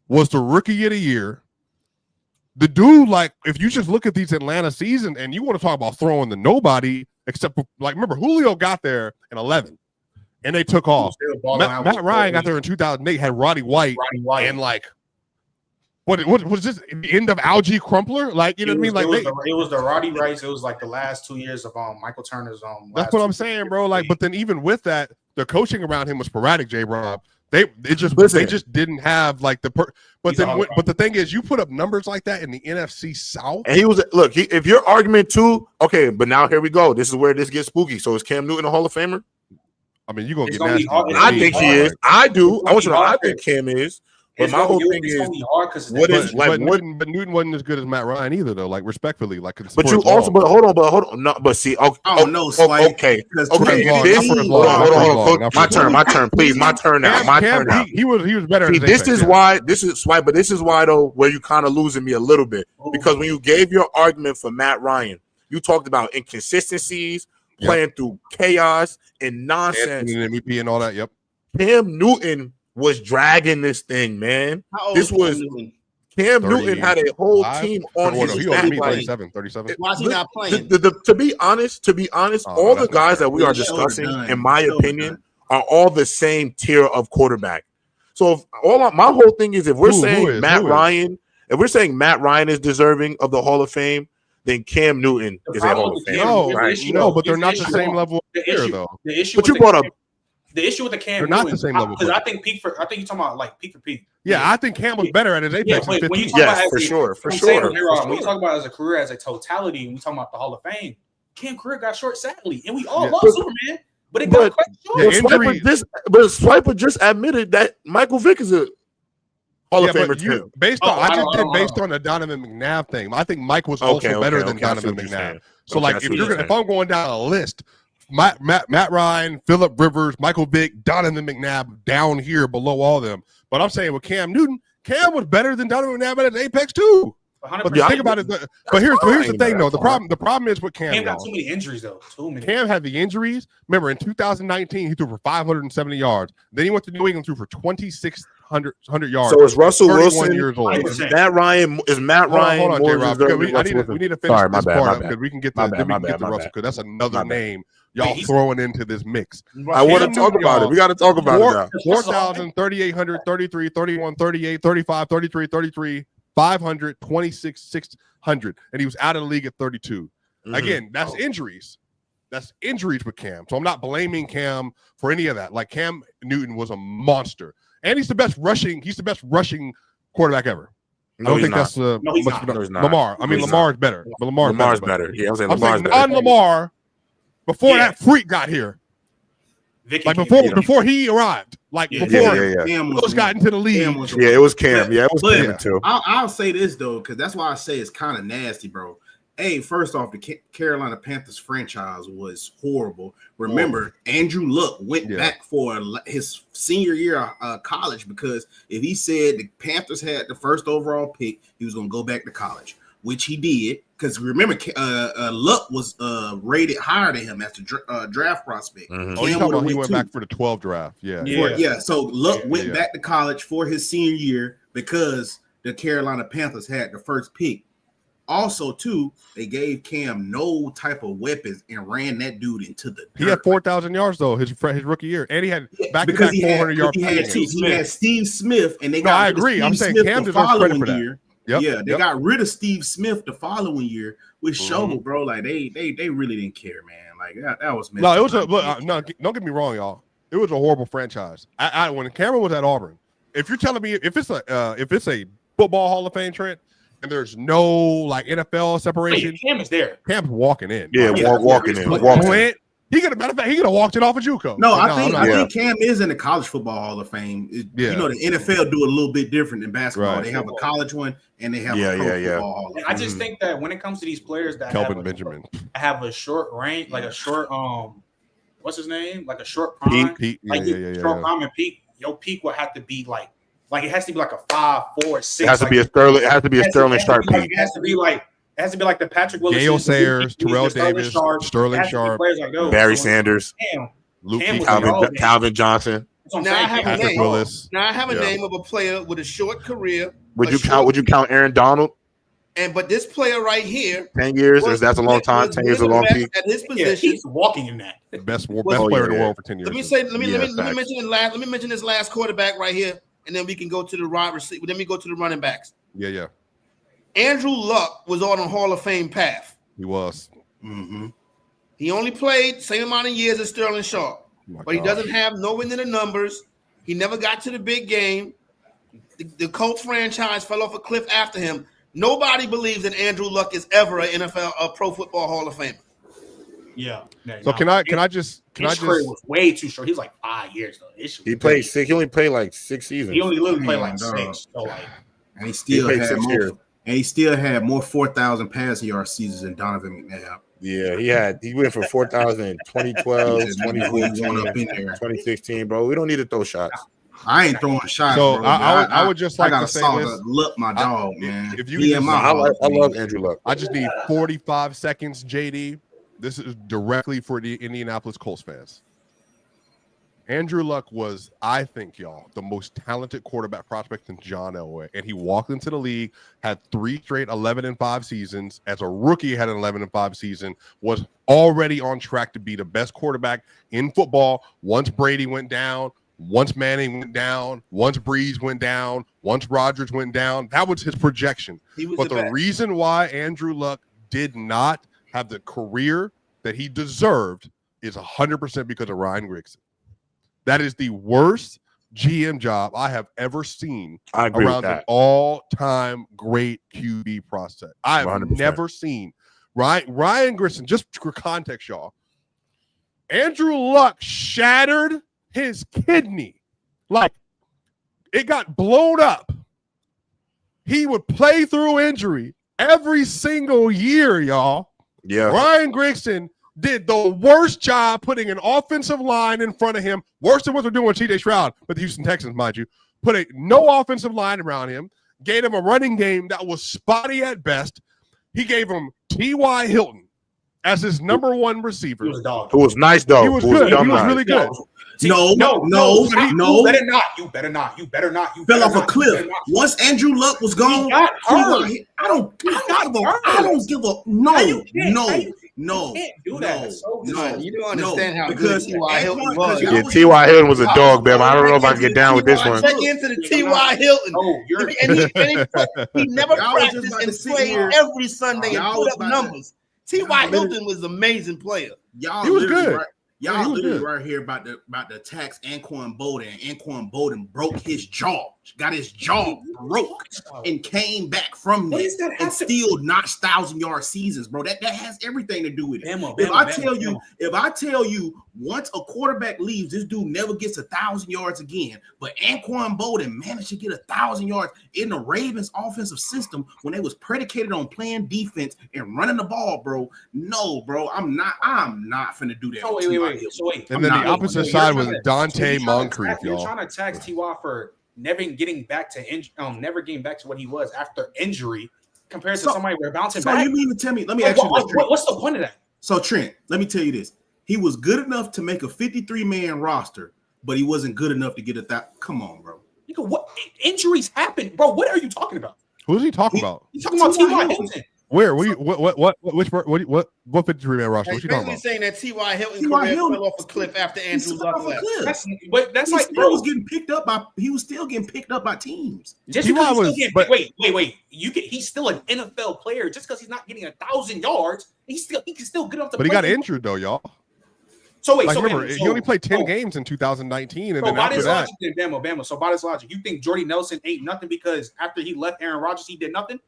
E: was the rookie of the year. The dude, like, if you just look at these Atlanta seasons and you want to talk about throwing the nobody, except for, like, remember, Julio got there in 11 and they took off. Matt Ryan got there in 2008, had Roddy White. And, like, what was this? The end of Algie Crumpler? Like, you know what I mean? Like,
D: it was the Roddy Rice. It was like the last 2 years of Michael Turner's.
E: That's what I'm saying, bro. Like, but then even with that, the coaching around him was sporadic, J-Rob. They just didn't have like the but the thing is, you put up numbers like that in the NFC South,
B: and if your argument too, okay, but now here we go. This is where this gets spooky. So is Cam Newton a Hall of Famer?
E: I mean, you're gonna get nasty.
B: I think he is. I do. I want you to know. I think Cam is. But my whole thing is,
E: but Newton wasn't as good as Matt Ryan either, though. Like respectfully, like.
B: But hold on. No, but see, okay. Hold on. My turn, please. My turn now. My turn now.
E: He was better.
B: See, this is why though, where you kind of losing me a little bit, because when you gave your argument for Matt Ryan, you talked about inconsistencies, playing through chaos and nonsense,
E: and MVP and all that. Yep.
B: Cam Newton was dragging this thing, man.
A: This was
B: Cam Newton had a whole team on his back.
E: 37.
A: Why is he not playing?
B: To be honest, all the guys that we are discussing, in my opinion, are all the same tier of quarterback. So my whole thing is, if we're saying Matt Ryan is deserving of the Hall of Fame, then Cam Newton is a Hall of Fame.
E: No, but they're not the same level here, though.
B: But you brought up.
D: The issue with the Cam,
E: they're not the same level,
D: because I think you're talking about like peak for peak.
E: Yeah, I think Cam was better at his apex.
B: Yes, for sure.
D: When you talk about as a career, as a totality, and we talk about the Hall of Fame, Cam career got short, sadly, and we all love Superman, but it got quite short.
B: But Swiper just admitted that Michael Vick is a Hall of Famer too.
E: Based on the Donovan McNabb thing, I think Mike was also better than Donovan McNabb. So, like, if I'm going down a list. Matt Ryan, Phillip Rivers, Michael Vick, Donovan McNabb down here below all of them. But I'm saying with Cam Newton, Cam was better than Donovan McNabb at his apex too. But think about it. But here's the thing, though. The problem is with Cam.
D: Cam got too many injuries, though.
E: Cam had the injuries. Remember, in 2019, he threw for 570 yards. Then he went to New England, threw for 2,600 yards.
B: So is Russell Wilson?
E: Years old.
B: Is Matt Ryan? Hold on,
E: J-Rob. We need to finish this part up because we can get to Russell, because that's another name y'all throwing into this mix.
B: I want to talk about it. We got to talk about it now.
E: 4,000, 3,800, 33, 31, 38, 35, 33, 33, 500, 26, 600. And he was out of the league at 32. Mm-hmm. Again, that's injuries. That's injuries with Cam. So I'm not blaming Cam for any of that. Like Cam Newton was a monster, and he's the best rushing. He's the best rushing quarterback ever.
B: No,
E: I don't
B: he's
E: think
B: not.
E: that's
D: No, he's not.
B: No, he's not.
E: Lamar. I mean,
B: He's
E: Lamar's better. But
B: Lamar's
E: better.
B: better. Yeah, I'm saying
E: I'm
B: Lamar's
E: saying
B: better.
E: non-Lamar before that freak got here.
D: Vicky
E: Like
D: came
E: before he arrived. Like
C: Yeah,
E: before
C: Cam
E: those got into the league.
B: Yeah, it was Cam. Yeah, it was
C: But
B: Cam too.
C: I'll say this though, because that's why I say it's kind of nasty, bro. Hey, first off, the Carolina Panthers franchise was horrible. Remember, Andrew Luck went back for his senior year of college because if he said the Panthers had the first overall pick, he was going to go back to college, which he did. Because remember, Luck was rated higher than him as the draft prospect.
B: Mm-hmm.
E: Oh, you talking about he went back for the 12 draft? Yeah.
C: So Luck went back to college for his senior year because the Carolina Panthers had the first pick. Also, too, they gave Cam no type of weapons and ran that dude into the dirt.
E: He had 4,000 yards though his rookie year, and he had back-to-back 400 yards.
C: He had Steve Smith, and they got
E: I agree. I'm saying Cam deserves credit for that.
C: They got rid of Steve Smith the following year, which showed, bro. Like they really didn't care, man. Like that was
E: no. It was no. Don't get me wrong, y'all. It was a horrible franchise. When Cameron was at Auburn, if you're telling me if it's a football Hall of Fame, Trent, and there's no like NFL separation,
D: Cam is there.
E: Cam's walking in.
B: Yeah, walking in.
E: He could have walked it off of JUCO.
C: No, I think Cam is in the College Football Hall of Fame. You know, the NFL do it a little bit different than basketball. Right. They have a college one and they have a pro football Hall of Fame.
D: I just think that when it comes to these players that have a short range, like a short what's his name? Like a short prime.
E: Peak.
D: Short prime and peak. Your peak will have to be like it has to be like a 5, 4, 6.
B: It has to be a Sterling. It has to be a Sterling Sharp peak.
D: It has to be like the Patrick Willis,
E: Gale Sayers, Terrell Davis, Sterling Sharp,
B: Barry Sanders, Calvin Johnson.
A: Now I have
E: Patrick
A: a name.
E: Willis.
A: Now I have a name of a player with a short career.
B: Would you count Aaron Donald?
A: But this player right here,
B: 10 years, or that's a long time. 10 years is a long peak.
A: At his position,
D: he's walking in that.
E: Best player in the world for 10 years.
A: Let me mention this last quarterback right here, and then we can go to the wide receiver. Then we go to the running backs.
E: Yeah.
A: Andrew Luck was on a Hall of Fame path.
E: He was.
C: Mm-hmm.
A: He only played same amount of years as Sterling Sharp, but he doesn't have no end in the numbers. He never got to the big game. The Colts franchise fell off a cliff after him. Nobody believes that Andrew Luck is ever a Pro Football Hall of Famer.
D: Yeah.
E: So can I just
D: was way too short. He's like 5 years though.
B: He played 6. He only played like 6 seasons.
D: He only literally played like 6. So like,
C: and he still had more 4,000 passing yard seasons than Donovan McNabb.
B: Yeah, he went for 4,000 in 2012, 2014, 2016, bro. We don't need to throw shots.
C: I ain't throwing shots.
E: So
C: bro,
E: I would just like to say
C: this. Look, my dog, man.
E: If you
B: I love Andrew Luck.
E: I just need 45 seconds, JD. This is directly for the Indianapolis Colts fans. Andrew Luck was, I think, y'all, the most talented quarterback prospect in John Elway. And he walked into the league, had 3 straight 11-5 seasons. As a rookie, had an 11-5 season, was already on track to be the best quarterback in football once Brady went down, once Manning went down, once Breeze went down, once Rodgers went down. That was his projection. But the reason why Andrew Luck did not have the career that he deserved is 100% because of Ryan Grigson. That is the worst GM job I have ever seen around an all-time great QB prospect. I have 100%. Never seen Ryan Grigson. Just for context, y'all. Andrew Luck shattered his kidney. Like, it got blown up. He would play through injury every single year, y'all.
B: Yeah.
E: Ryan Grigson did the worst job putting an offensive line in front of him, worse than what they're doing with C.J. Stroud, but the Houston Texans, mind you, put no offensive line around him, gave him a running game that was spotty at best. He gave him T.Y. Hilton as his number 1 receiver.
B: Who was nice, though.
E: He was good. He was really good.
C: No.
D: You better not. You
C: fell off a cliff. Once Andrew Luck was gone,
D: he got hurt.
C: I don't give a no.
D: You can't do that.
A: You don't understand how good T.Y. Hilton was.
B: Yeah, T.Y. Hilton was a dog, man. I don't know if I can get down with this one.
A: Check into the T.Y. Hilton. He never practiced and played every Sunday and put up numbers. T.Y. Hilton was an amazing player.
C: Y'all
E: He was
C: literally
E: good.
C: Right,
E: Yeah, he
C: y'all
E: was
C: literally
E: good.
C: right here about the attacks Anquan Bolden. Anquan Bolden broke his jaw, got his jaw broke, and came back from
D: What
C: that,
D: is that
C: and
D: have to-
C: still notched 1,000-yard seasons, bro. That has everything to do with it.
D: Bama,
C: If
D: Bama,
C: I
D: Bama,
C: tell you, once a quarterback leaves, this dude never gets 1,000 yards again. But Anquan Bolden managed to get 1,000 yards in the Ravens offensive system when they was predicated on playing defense and running the ball, bro. No, bro, I'm not finna do that.
D: So wait.
E: And then the opposite side was Dante Moncrief,
D: You're
E: y'all.
D: trying to tax T.Y. for never getting back to what he was after injury compared to somebody we're bouncing back.
C: So you mean to tell me? Let me ask you this.
D: What's the point of that?
C: So Trent, let me tell you this. He was good enough to make a 53-man roster, but he wasn't good enough to get Come on, bro.
D: What injuries happen, bro? What are you talking about?
E: Who's he talking about?
D: He's talking about T.Y. Hilton.
E: Where? What 53-man roster? What you talking about?
A: Saying that T.Y. Hilton career fell off a cliff after Andrew Luck left.
D: That's
C: he
D: like,
C: still
D: bro,
C: was getting picked up by. He was still getting picked up by teams.
D: just
E: T.Y.
D: because
E: was, but
D: wait. He's still an NFL player. Just because he's not getting 1,000 yards, he can still get up to.
E: But he got injured though, y'all.
D: So wait,
E: remember, he only played 10 games in 2019, and then after that,
D: Bama. So by this logic, you think Jordy Nelson ain't nothing because after he left Aaron Rodgers, he did nothing?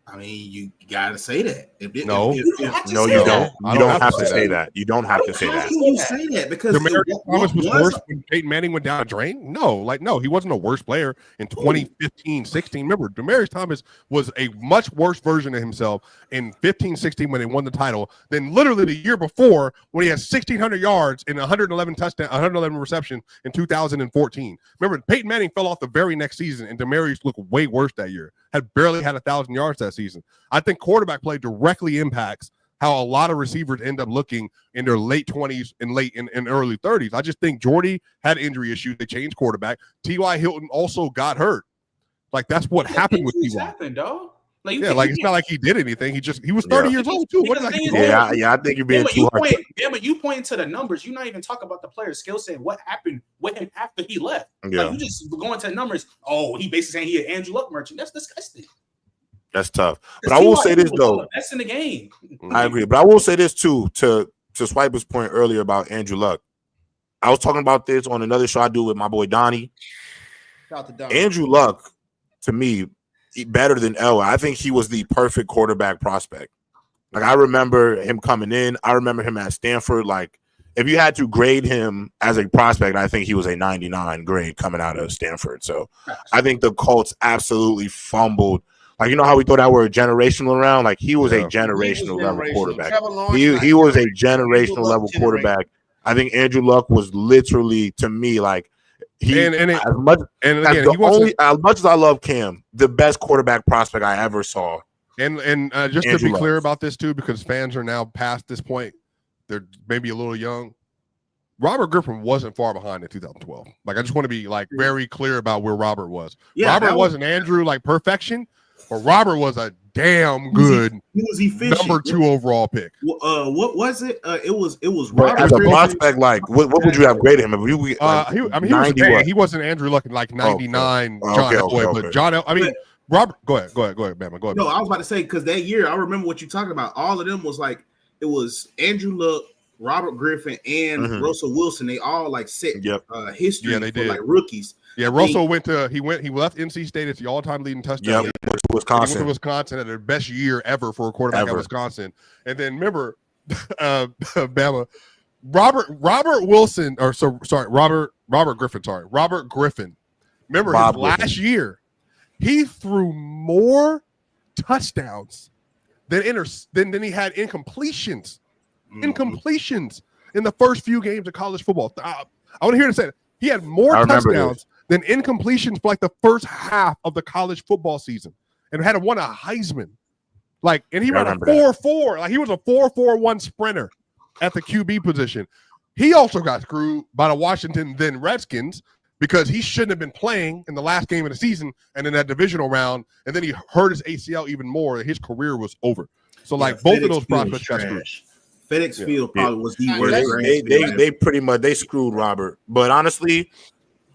C: I mean, you gotta say that.
B: You don't. You don't have to say that. You don't have to say that.
C: How can you say that? Because
E: Demaryius Thomas was worse when Peyton Manning went down a drain? No, he wasn't a worse player in 2015-16. Remember, Demaryius Thomas was a much worse version of himself in 15-16 when they won the title than literally the year before when he had 1,600 yards and 111 reception in 2014. Remember, Peyton Manning fell off the very next season, and Demaryius looked way worse that year. Had barely had 1,000 yards that season. I think quarterback play directly impacts how a lot of receivers end up looking in their late 20s and early 30s. I just think Jordy had injury issues. They changed quarterback. T.Y. Hilton also got hurt. Like, that's what happened with T.Y.
D: Happened, dog.
E: It's not like he did anything. He was 30 years old too. What
B: I think you're being too hard.
D: You point to the numbers. You're not even talking about the player's skill set. What happened with him after he left?
B: Yeah.
D: Like, you just going to the numbers. Oh, he basically saying he an Andrew Luck merchant. That's disgusting.
B: That's tough. But I will say this though.
D: That's in the game.
B: I agree. But I will say this too, to Swiper's point earlier about Andrew Luck. I was talking about this on another show I do with my boy Donnie.
A: Shout out to Donnie.
B: Andrew Luck, to me, better than Elway. I think he was the perfect quarterback prospect. Like, I remember him coming in. I remember him at Stanford. Like, if you had to grade him as a prospect, I think he was a 99 grade coming out of Stanford. So I think the Colts absolutely fumbled. Like, you know how we thought that were a generational round? Like, he was a generational level quarterback. He was a generational level quarterback. I think Andrew Luck was literally, to me, like, as much as I love Cam, the best quarterback prospect I ever saw.
E: And just Andrew to be clear about this too, because fans are now past this point, they're maybe a little young. Robert Griffin wasn't far behind in 2012. Like, I just want to be like very clear about where Robert was. Yeah, Robert wasn't Andrew like perfection, but Robert was a damn good number 2 overall pick.
C: What was it? It was
B: Robert as a prospect. Like, what would you have graded him?
E: He wasn't Andrew Luck like 99. John Elway, but John. Robert. Go ahead, Bama. Go ahead.
C: No, I was about to say, because that year I remember what you're talking about. All of them was like, it was Andrew Luck, Robert Griffin, and Russell Wilson. They all like set history for like rookies.
E: Yeah, Russell he left NC State as the all-time leading touchdown leader.
B: Wisconsin.
E: He went to Wisconsin at their best year ever for a quarterback at Wisconsin. And then remember, Bama, Robert Griffin. Remember his last year, he threw more touchdowns than he had incompletions. Incompletions in the first few games of college football. I want to hear it said. He had more touchdowns than incompletions for like the first half of the college football season, and had won a Heisman. Like, and he ran a 4.4. Like, he was a 4.41 sprinter at the QB position. He also got screwed by the Washington then Redskins because he shouldn't have been playing in the last game of the season and in that divisional round, and then he hurt his ACL even more. His career was over. So, like, both of those prospects got screwed.
C: FedEx Field probably was the worst.
B: They pretty much screwed Robert, but honestly,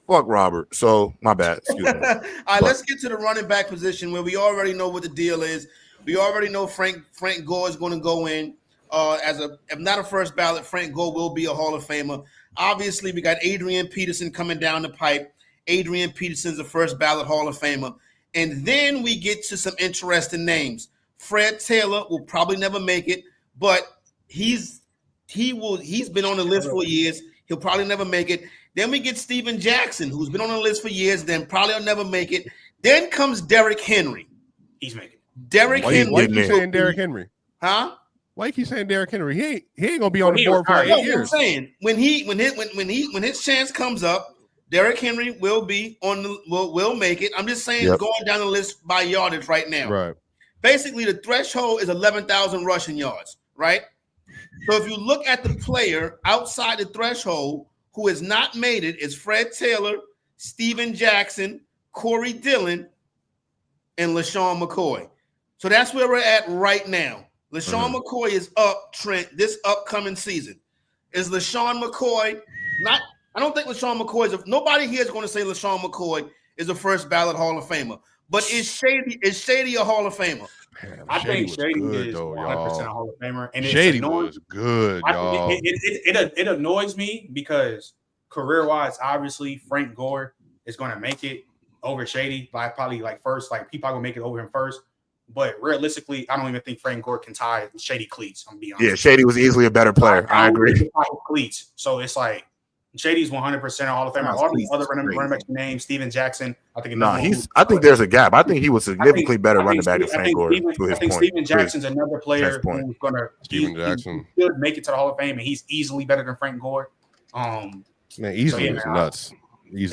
B: fuck Robert. So my bad. Excuse me.
A: All right, let's get to the running back position where we already know what the deal is. We already know Frank Gore is going to go in. if not a first ballot, Frank Gore will be a Hall of Famer. Obviously, we got Adrian Peterson coming down the pipe. Adrian Peterson's a first ballot Hall of Famer. And then we get to some interesting names. Fred Taylor will probably never make it, but he's been on the list for years. He'll probably never make it. Then we get Steven Jackson, who's been on the list for years, then probably will never make it. Then comes Derrick Henry.
D: He's making it.
E: Why you keep saying Derrick Henry?
A: Huh?
E: Why you keep saying Derrick Henry? He ain't gonna be on the board for 8 years.
A: I'm saying when his chance comes up, Derrick Henry will be on the will make it. I'm just saying going down the list by yardage right now.
E: Right.
A: Basically, the threshold is 11,000 rushing yards, right? So if you look at the player outside the threshold who has not made it, is Fred Taylor, Steven Jackson, Corey Dillon, and LaShawn McCoy. So that's where we're at right now. LaShawn McCoy is up, Trent, this upcoming season. Is LaShawn McCoy not? I don't think LaShawn McCoy nobody here is going to say LaShawn McCoy is a first ballot Hall of Famer. But is Shady a Hall of Famer?
E: Man,
D: I think Shady
E: good,
D: is
E: though,
D: 100% a Hall of Famer. And
E: Shady was good, y'all.
D: It annoys me because career-wise, obviously, Frank Gore is going to make it over Shady. Probably first. People are going to make it over him first. But realistically, I don't even think Frank Gore can tie Shady cleats. I'm being honest.
B: Yeah, Shady was easily a better player. I agree.
D: Cleats. So it's like Shady's 100% a Hall of Famer. All these other running backs names, Steven Jackson. I think
B: there's a gap. I think he was significantly better running back than Frank Gore.
D: I think Steven Jackson's another player who's gonna
E: Steven Jackson
D: should make it to the Hall of Fame, and he's easily better than Frank Gore.
E: Man, easily is nuts.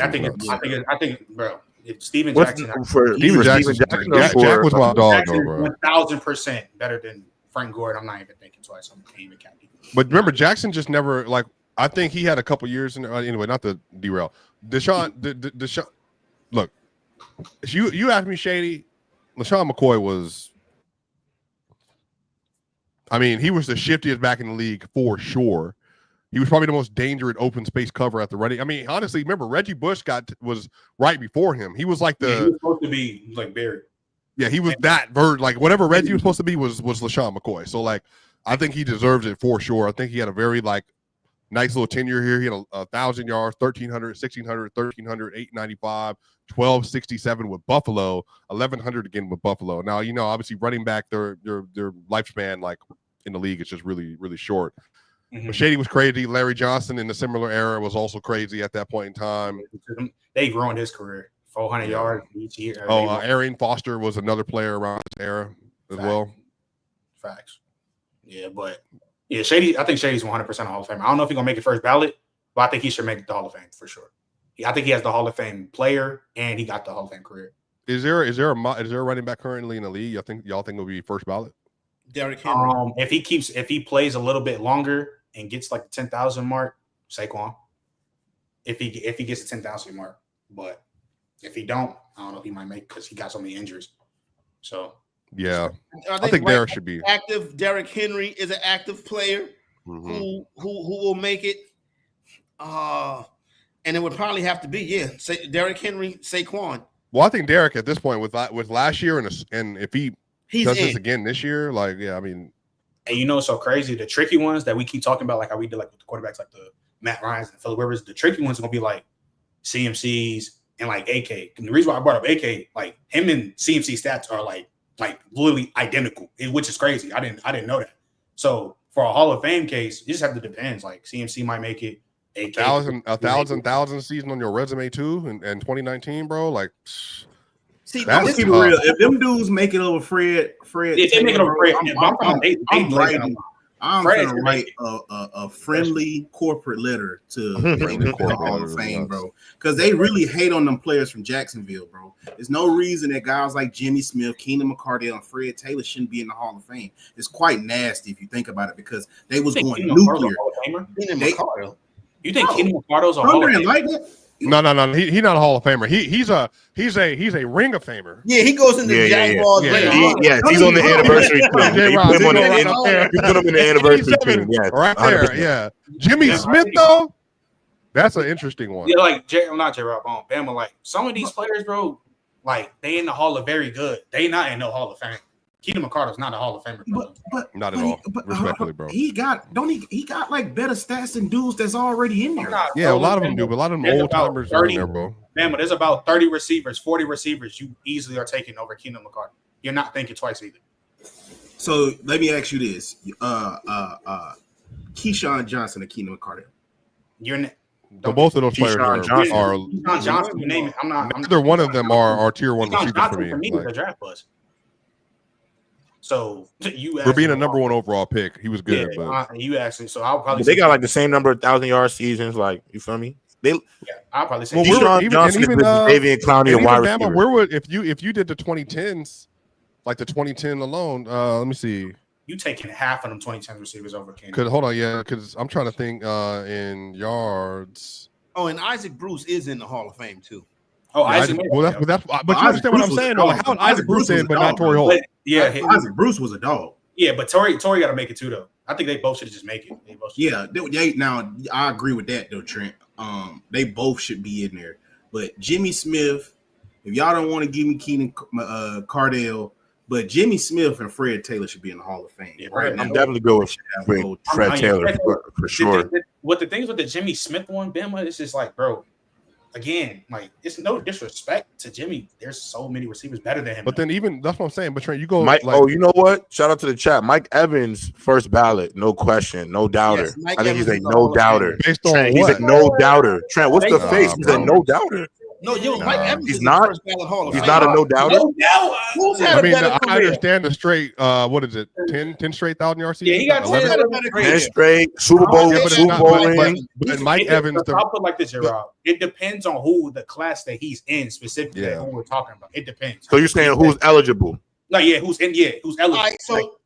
D: I think, bro. Steven Jackson.
B: Steven Jackson.
E: Jack was my dog, though, bro.
D: 1,000% better than Frank Gore. And I'm not even thinking twice. I'm even counting.
E: But remember, Jackson just never I think he had a couple years in there. Anyway, not to derail. Deshaun. Look, you asked me, Shady. LaShawn McCoy was. I mean, he was the shiftiest back in the league for sure. He was probably the most dangerous open space cover at the ready. I mean, honestly, remember Reggie Bush was right before him. He was like he was
D: supposed to be like Barry.
E: Yeah, he was that bird. Like whatever Reggie was supposed to be was LaShawn McCoy. So I think he deserves it for sure. I think he had a very nice little tenure here. He had 1,000 yards, 1,300, 1,600, 1,300, 895, 1,267 with Buffalo, 1,100 again with Buffalo. Now, obviously running back, their lifespan in the league is just really, really short. Mm-hmm. But Shady was crazy. Larry Johnson in the similar era was also crazy at that point in time.
D: They ruined his career. 400 yards each year.
E: Arian Foster was another player around this era as well.
D: Facts. Yeah, but Shady. I think Shady's 100% a Hall of Fame. I don't know if he's gonna make it first ballot, but I think he should make the Hall of Fame for sure. I think he has the Hall of Fame player, and he got the Hall of Fame career.
E: Is there a running back currently in the league? Y'all think will be first ballot?
A: Derrick Henry.
D: If he plays a little bit longer and gets the 10,000 mark, Saquon. If he gets the 10,000 mark, but if he don't, I don't know if he might make because he got so many injuries. So
E: yeah, I think Derrick should be
A: active. Derrick Henry is an active player who will make it. And it would probably have to be Derrick Henry, Saquon.
E: Well, I think Derrick at this point with last year and if he's does this again this year, I mean.
D: And so crazy, the tricky ones that we keep talking about, how we did with the quarterbacks, like the Matt Ryans and Phillip Rivers, the tricky ones are gonna be CMCs and AK. And the reason why I brought up AK, him and CMC stats are literally identical, which is crazy. I didn't know that. So for a Hall of Fame case, you just have to depend. CMC might make it. AK,
E: 1,000 season on your resume too, in 2019, bro.
C: See, let's keep it real. If them dudes make it over Fred,
D: if they make it over Fred,
C: I'm gonna write a friendly corporate letter to the Hall of Fame, bro, because they really hate on them players from Jacksonville, bro. There's no reason that guys like Jimmy Smith, Keenan McCardell, and Fred Taylor shouldn't be in the Hall of Fame. It's quite nasty if you think about it, because they was going nuclear.
D: You think Keenan McCardell's a Hall of Famer?
E: No. He's not a Hall of Famer. He's a Ring of Famer.
A: Yeah, he goes in the Jaguars.
B: Yeah, he's on the anniversary team. You put him in the anniversary team. Yeah,
E: right there. Yeah, Jimmy Smith though. That's an interesting one.
D: Yeah, not J-Rob Bama. Some of these players, bro, they in the Hall of Very Good. They not in no Hall of Fame. Keenan McCardle's not a Hall of Famer, bro.
C: But
E: Not at all. Respectfully, bro.
C: He got like better stats than dudes that's already in there.
E: Yeah, a lot of them do, but a lot of them
D: There's
E: old
D: about
E: timers are in there, bro.
D: Man, but there's about 30 receivers, 40 receivers you easily are taking over Keenan McCardle. You're not thinking twice either.
C: So let me ask you this: Keyshawn Johnson and Keenan McCardle.
E: So both of those players
B: Keyshawn
E: are
D: Keyshawn Johnson. You name it. I'm not.
E: neither one of them are tier one
D: Keyshawn
E: receivers
D: Johnson
E: for me.
D: was a draft buzz. So you
E: For being a number one overall pick, he was good.
D: Yeah,
E: but
D: you actually. So I'll probably.
B: They got like the same number of 1,000-yard seasons. Like, you feel me?
D: I'll probably say.
E: Well,
B: Keyshawn Johnson is the Davian Clowney of wide receiver.
E: where would if you did the 2010s, like the 2010 alone? Let me see.
D: You taking half of them 2010 receivers over Keenan?
E: Because hold on, yeah, because I'm trying to think in yards.
A: Oh, and Isaac Bruce is in the Hall of Fame too.
D: Oh,
E: Yeah,
D: Isaac.
E: but you understand what I'm saying? Like, how Isaac Bruce in, but not Torrey Holt?
D: Yeah,
C: Isaac Bruce was a dog.
D: yeah, but Torrey got to make it too, though. I think they both should just make it.
C: Yeah, now I agree with that though, Trent. They both should be in there. But Jimmy Smith, if y'all don't want to give me Keenan Cardell, but Jimmy Smith and Fred Taylor should be in the Hall of Fame.
D: Yeah,
C: right
B: I'm
C: now.
B: definitely going with Fred Taylor for sure.
D: What the things with the Jimmy Smith one, Bama, it's just like, bro, again, like, it's no disrespect to Jimmy. There's so many receivers better than him.
E: But then even that's what I'm saying. But Trent, you go
B: Mike.
E: like,
B: You know what? Shout out to the chat. Mike Evans, first ballot, no question, no doubter.
A: Yes, Mike
B: I think
A: Evans
B: he's a
A: is the
B: no
A: Hall of
B: doubter.
E: based on
B: Trent, he's
E: what?
B: a no doubter. Trent, what's the
D: Nah,
B: face? He's a
E: bro.
B: no doubter.
A: No, Mike Evans
B: he's
A: is
B: not.
A: the first ballot Hall of
B: He's
A: Fame.
B: not a no doubter.
D: No doubt.
A: Who's
E: I
A: had a
E: mean,
A: better
E: I
A: career?
E: understand the straight. What is it? 10 straight 1,000-yard seasons.
D: Yeah, he got 10
A: Who's
D: 11.
A: had a better
B: 10
A: career?
B: straight Super Bowl,
E: Yeah, but it's
B: Super
E: not-
B: Bowl
E: but-
B: ring.
E: But Mike Evans,
D: I'll put it like this, Gerard. It depends on who the class that he's in specifically.
E: Yeah.
D: Who we're talking about. It depends.
B: So you're saying who's eligible?
D: No, yeah, who's eligible.
A: All right, so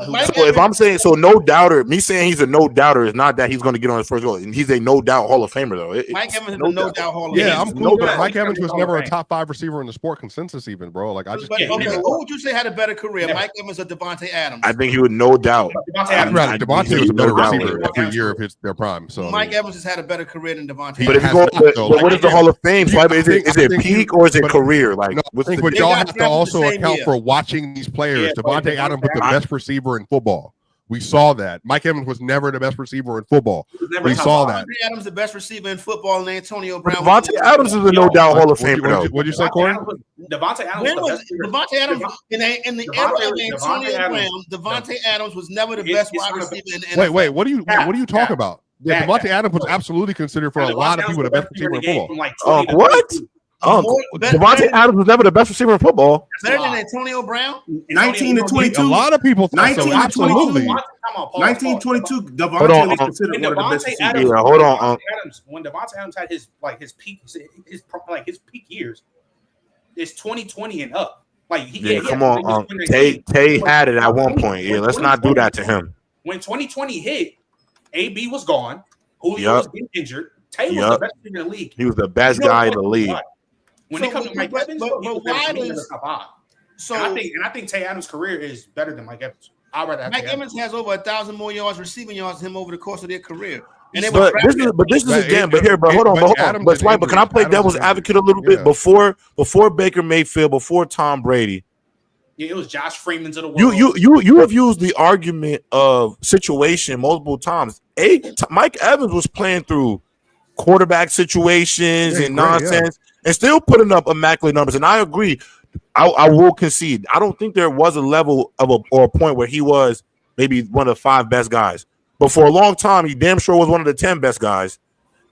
A: Mike
B: So if I'm saying so, no doubter. Me saying he's a no doubter is not that he's going to get on his first goal. He's a no doubt Hall of Famer though.
A: Mike Evans is a no doubt Hall of Fame.
E: yeah, I'm
D: No
E: cool. But
D: doubt.
E: Mike Evans was never a
D: Fame.
E: top 5 receiver in the sport consensus, even, bro. Like I just
A: But,
E: can't.
A: okay,
D: never-
A: who would you say had a better career,
D: Never.
A: Mike Evans or Devontae Adams?
B: I think he would no doubt.
D: Devontae
E: I'd
D: Adams.
E: rather Devontae was a better
B: No doubt.
E: receiver every year of their prime. So
A: Mike Evans has had a better career than Devontae.
B: But if you
E: has
B: go,
E: not,
B: but
E: though.
B: what
E: Like,
B: is the Hall of Fame? So
E: I
B: is it
E: think
B: peak or is it
E: but-
B: career? Like,
E: No, I
B: what's
E: think
B: the
E: what
A: They
E: y'all
A: got
E: have to
A: drafted the
E: also
A: same
E: account
A: year.
E: for watching these players.
D: Yeah,
E: Devontae Adams was the
D: I-
E: best receiver in football. We saw that. Mike Evans was never the best receiver in football.
D: He was never
E: We
D: top
E: saw
D: five.
E: that.
A: Devontae Adams, the best receiver in football, and Antonio Brown.
B: Devontae Adams is a no doubt Hall of Famer though.
E: What'd you say, Corey?
D: Devontae Adams
A: When
D: was the
A: was
D: best receiver.
A: Devontae Adams in the era of Antonio Brown? Devontae Adams was never the best
D: It's
A: wide
D: not a-
A: receiver in the NFL.
E: Wait. What are you talking about? Yeah,
D: Dak.
E: Devontae Adams was absolutely considered for a lot of people the best receiver in football.
B: What? Devontae Adams was never the best receiver in football.
A: Better than Antonio Brown?
C: 19 to 22.
E: A lot of people thought
C: 19
E: so.
C: to
E: Absolutely.
C: 1922,
B: Hold
C: Devontae
B: on.
C: was considered
D: When
C: one of the best
D: Devontae
C: receivers.
D: Adams,
B: Yeah, hold on,
D: when Devontae Adams had his peak, his peak years, it's 2020 and up. Like
B: Yeah, come on. Tay had it at one point. Yeah, let's not do that to him.
D: When 2020 hit, AB was gone. Julio
B: Yup.
D: was getting injured. Tay was the
B: Yup.
D: best receiver in the league.
B: He was the best guy in the league.
D: When it comes to Mike Evans,
A: but
D: he's the
A: why
D: best receiver in the
A: does-
D: top five.
A: So
D: And I think Tay Adams' career is better than Mike Evans. I'd rather have
A: Mike
D: Tay Adams.
A: Evans has over 1,000 more yards receiving yards than him over the course of their career. And they
B: But
A: were
B: this is
E: But
B: again.
E: it-
B: But here, but hold on,
E: but
B: but hold on.
E: Adams
B: But
E: is
B: Swipe, but can I
E: injured.
B: play
E: Adams
B: devil's
E: is
B: advocate a little bit
E: Yeah.
B: before Baker Mayfield, before Tom Brady?
D: Yeah, it was Josh Freeman's of the world.
B: You have used the argument of situation multiple times. Mike Evans was playing through quarterback situations
E: Yeah,
B: and
E: great,
B: nonsense and still putting up immaculate numbers. And I agree. I will concede. I don't think there was a level of or a point where he was maybe one of the 5 best guys. But for a long time, he damn sure was one of the 10 best guys.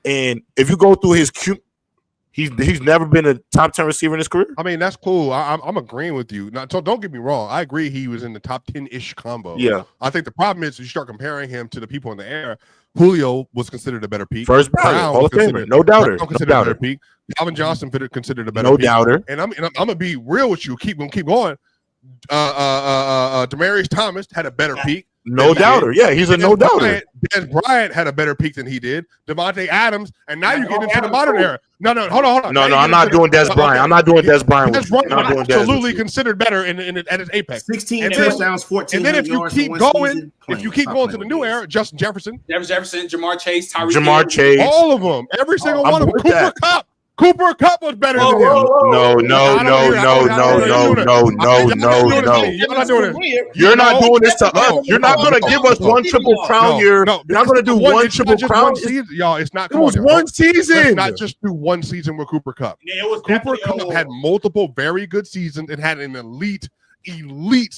B: And if you go through his he's never been a top 10 receiver in his career.
E: I mean, that's cool. I'm agreeing with you. Now, so don't get me wrong. I agree he was in the top 10-ish combo.
B: Yeah.
E: I think the problem is you start comparing him to the people in the air. Julio was considered a better peak.
B: First ballot,
E: Brown
B: Hall
E: was
B: of Famer.
E: considered-
B: No doubter.
E: Brown
B: No
E: considered a better
B: doubter.
E: peak. Calvin Johnson considered a better
B: No
E: peak.
B: doubter.
E: And I'm gonna be real with you. Keep going. Demaryius Thomas had a better peak.
B: No doubter. Yeah, he's a no doubter.
E: Des Bryant had a better peak than he did. Devontae Adams, and now you get into the modern era. No, hold on.
B: No,
E: Now you
B: I'm
E: get
B: not
E: into
B: doing Des Bryant. I'm not doing Des Bryant.
E: Des
B: with you.
E: Bryant
B: I'm not doing Des with
E: absolutely
B: you.
E: considered better at his apex.
C: 16
E: And then-
C: touchdowns, 14
E: And then if you
C: yards
E: keep
C: in one
E: going,
C: season,
E: if you keep going to the new era, Justin Jefferson,
D: Jefferson, Jamar Chase, Tyreek
B: Jamar
D: Hill.
B: Chase.
E: all of them, every single
B: I'm
E: one of them,
B: with
E: Cooper
B: that.
E: Kupp. Cooper Kupp was better than him.
B: No. You're not doing this to us. You're not going to give us one triple crown year. You're not going to do one triple crown
E: season, y'all. It's not.
B: It was one season.
E: Let's not just do one season with Cooper Kupp. Cooper Kupp had multiple very good seasons and had an elite season.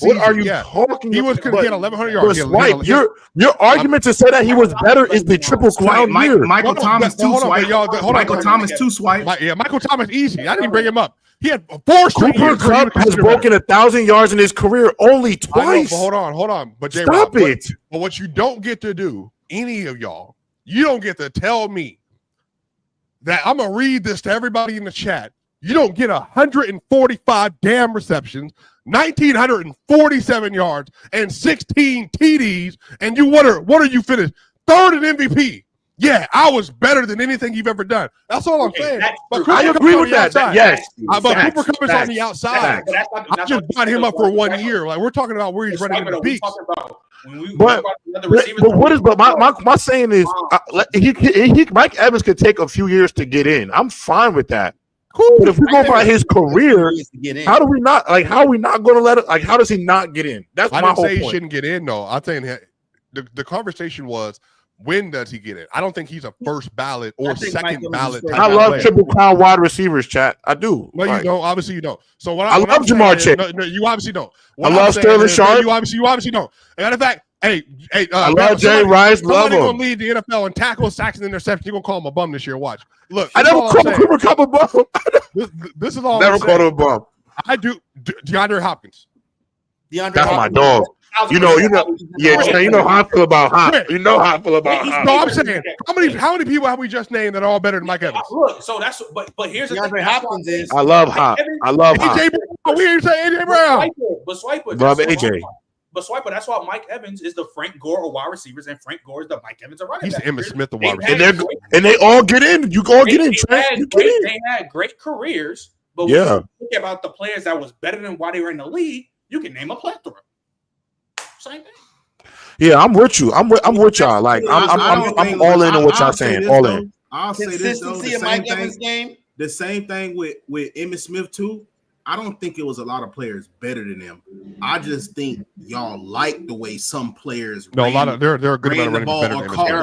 B: What are you talking about?
E: He was going to get 1,100 yards.
B: Your argument to say that he was better is the triple crown year.
C: Michael Thomas two swipe. Michael Thomas two swipe.
E: Michael Thomas easy. I didn't bring him up. He had 4 straight
B: years. Cooper Kupp has broken 1,000 yards in his career only twice.
E: Hold on. But
B: stop it.
E: But what you don't get to do, any of y'all, you don't get to tell me that I'm gonna read this to everybody in the chat. You don't get 145 damn receptions, 1,947 yards, and 16 TDs, and you what are you finished? 3rd in MVP. Yeah, I was better than anything you've ever done. That's all I'm saying. But
B: I agree with that. Yes.
E: But Cooper Kupp is on the outside. I just brought him up for 1 year. Like, we're talking about where he's running in the peaks.
B: But my saying is, Mike Evans could take a few years to get in. I'm fine with that. Cool. But if we go by his career, how are we not going to let it? Like, how does he not get in? That's my whole point. I didn't say he shouldn't
E: get in, though. I'm saying the conversation was, when does he get in? I don't think he's a first ballot or second ballot.
B: I love triple crown wide receivers, chat. I do.
E: No, you don't. Obviously, you don't. So what
B: I love Jamar Chase.
E: No, you obviously don't.
B: I love Sterling Sharp.
E: You obviously don't. Matter of fact, hey,
B: I love Jay Rice. Love him.
E: Gonna lead the NFL in tackles, sacks, and interceptions. You're gonna call him a bum this year. Watch. Look,
B: I never called Cooper Kupp a bum.
E: This is all.
B: Never called him a bum.
E: I do. DeAndre Hopkins.
B: That's my dog. You know how I feel about Hop. You know how I feel about Hop.
E: No, I'm saying, how many people have we just named that are all better than Mike Evans?
D: Look, so that's but here's the
A: DeAndre Hopkins is.
B: I love Hop. I love Hop.
E: AJ Brown. We ain't say AJ Brown.
D: But Swiper.
B: Love AJ.
D: But Swiper, that's why Mike Evans is the Frank Gore of wide receivers, and Frank Gore is the Mike Evans of running back.
E: He's Emmitt Smith of wide receivers.
B: And they all get in. You all get in, Trent.
D: They had great careers, but when you think about the players that was better than why they were in the league, you can name a plethora. Same thing.
B: Yeah, I'm with you. I'm with y'all. Like I'm all in on what y'all saying. All in.
C: I'll say this though.
A: Consistency of Mike Evans' game.
C: The same thing with Emmitt Smith too. I don't think it was a lot of players better than him. I just think y'all like the way some players.
E: No, a lot of they're a good amount of running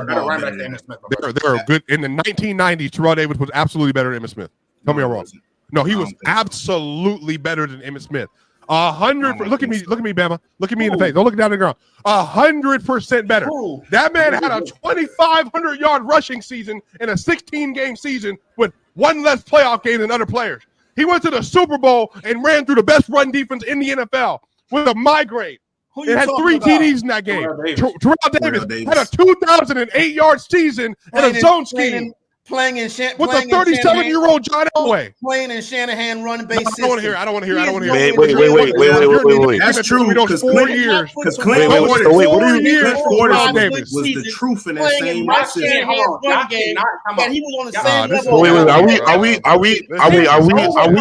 E: better than Emmitt Smith. They're good in the 1990s. Terrell Davis was absolutely better than Emmitt Smith. Tell me I'm wrong. No, he was absolutely better than Emmitt Smith. 100. Look at me, Bama. Look at me in the face. Don't look down the ground. 100% better. That man had a 2,500 yard rushing season in a 16-game season with one less playoff game than other players. He went to the Super Bowl and ran through the best run defense in the NFL with a migrade. It had 3 TDs in that game. Terrell Davis had a 2,008 yard season in a zone scheme.
A: Playing in
E: with a 37-year-old John Elway.
A: Playing in Shanahan run-based system.
E: I don't want to hear.
B: Wait.
C: That's true.
E: Because 4 years.
C: Because Clint Ford was the truth in that same
A: game. That he was on the same level.
B: Are we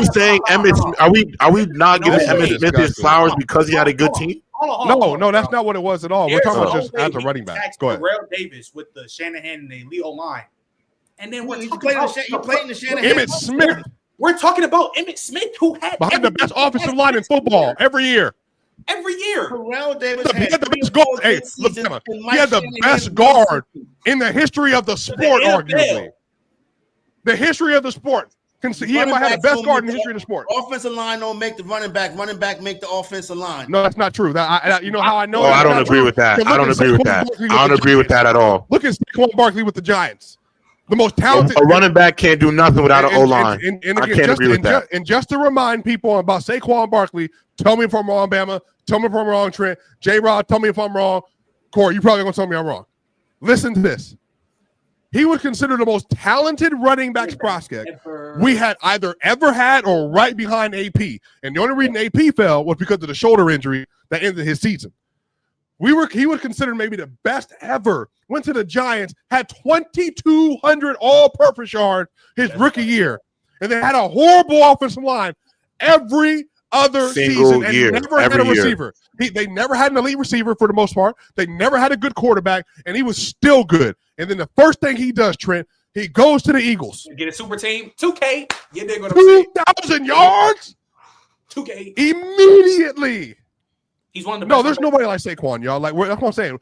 B: saying Emmitt? Are we not giving Emmitt Smith his flowers because he had a good team?
E: No, that's not what it was at all. We're talking about just as a running back. Go ahead.
D: Terrell Davis with the Shanahan and the Leo line. And then
A: you played in the Shanahan.
E: Emmitt Smith.
D: We're talking about Emmitt Smith, who had
E: behind the best offensive line in football every year.
A: Terrell Davis
E: he had the best guard. Hey, look, he had the best guard in the history of the sport, arguably. The history of the sport. He might have the best guard in the history of the sport.
A: Offensive line don't make the running back make the offensive line.
E: No, that's not true. You know how I know?
B: Oh, I don't agree with that. I don't agree with that. I don't agree with that at all.
E: Look at Saquon Barkley with the Giants. The most talented.
B: A running back can't do nothing without an O-line. I can't agree with that.
E: And just to remind people about Saquon Barkley, tell me if I'm wrong, Bama. Tell me if I'm wrong, Trent. J-Rod, tell me if I'm wrong. Corey, you probably going to tell me I'm wrong. Listen to this. He was considered the most talented running back prospect we had either ever had or right behind AP. And the only reason AP fell was because of the shoulder injury that ended his season. He was considered maybe the best ever. Went to the Giants, had 2,200 all-purpose yards his rookie year, and they had a horrible offensive line every other season and never had a receiver. They never had an elite receiver for the most part. They never had a good quarterback, and he was still good. And then the first thing he does, Trent, He goes to the Eagles.
D: Get a super team. 2K. You dig what I'm saying?
E: 2,000 yards
D: 2K.
E: immediately.
D: He's one of the best.
E: No, there's nobody like Saquon, y'all. Like that's what I'm saying.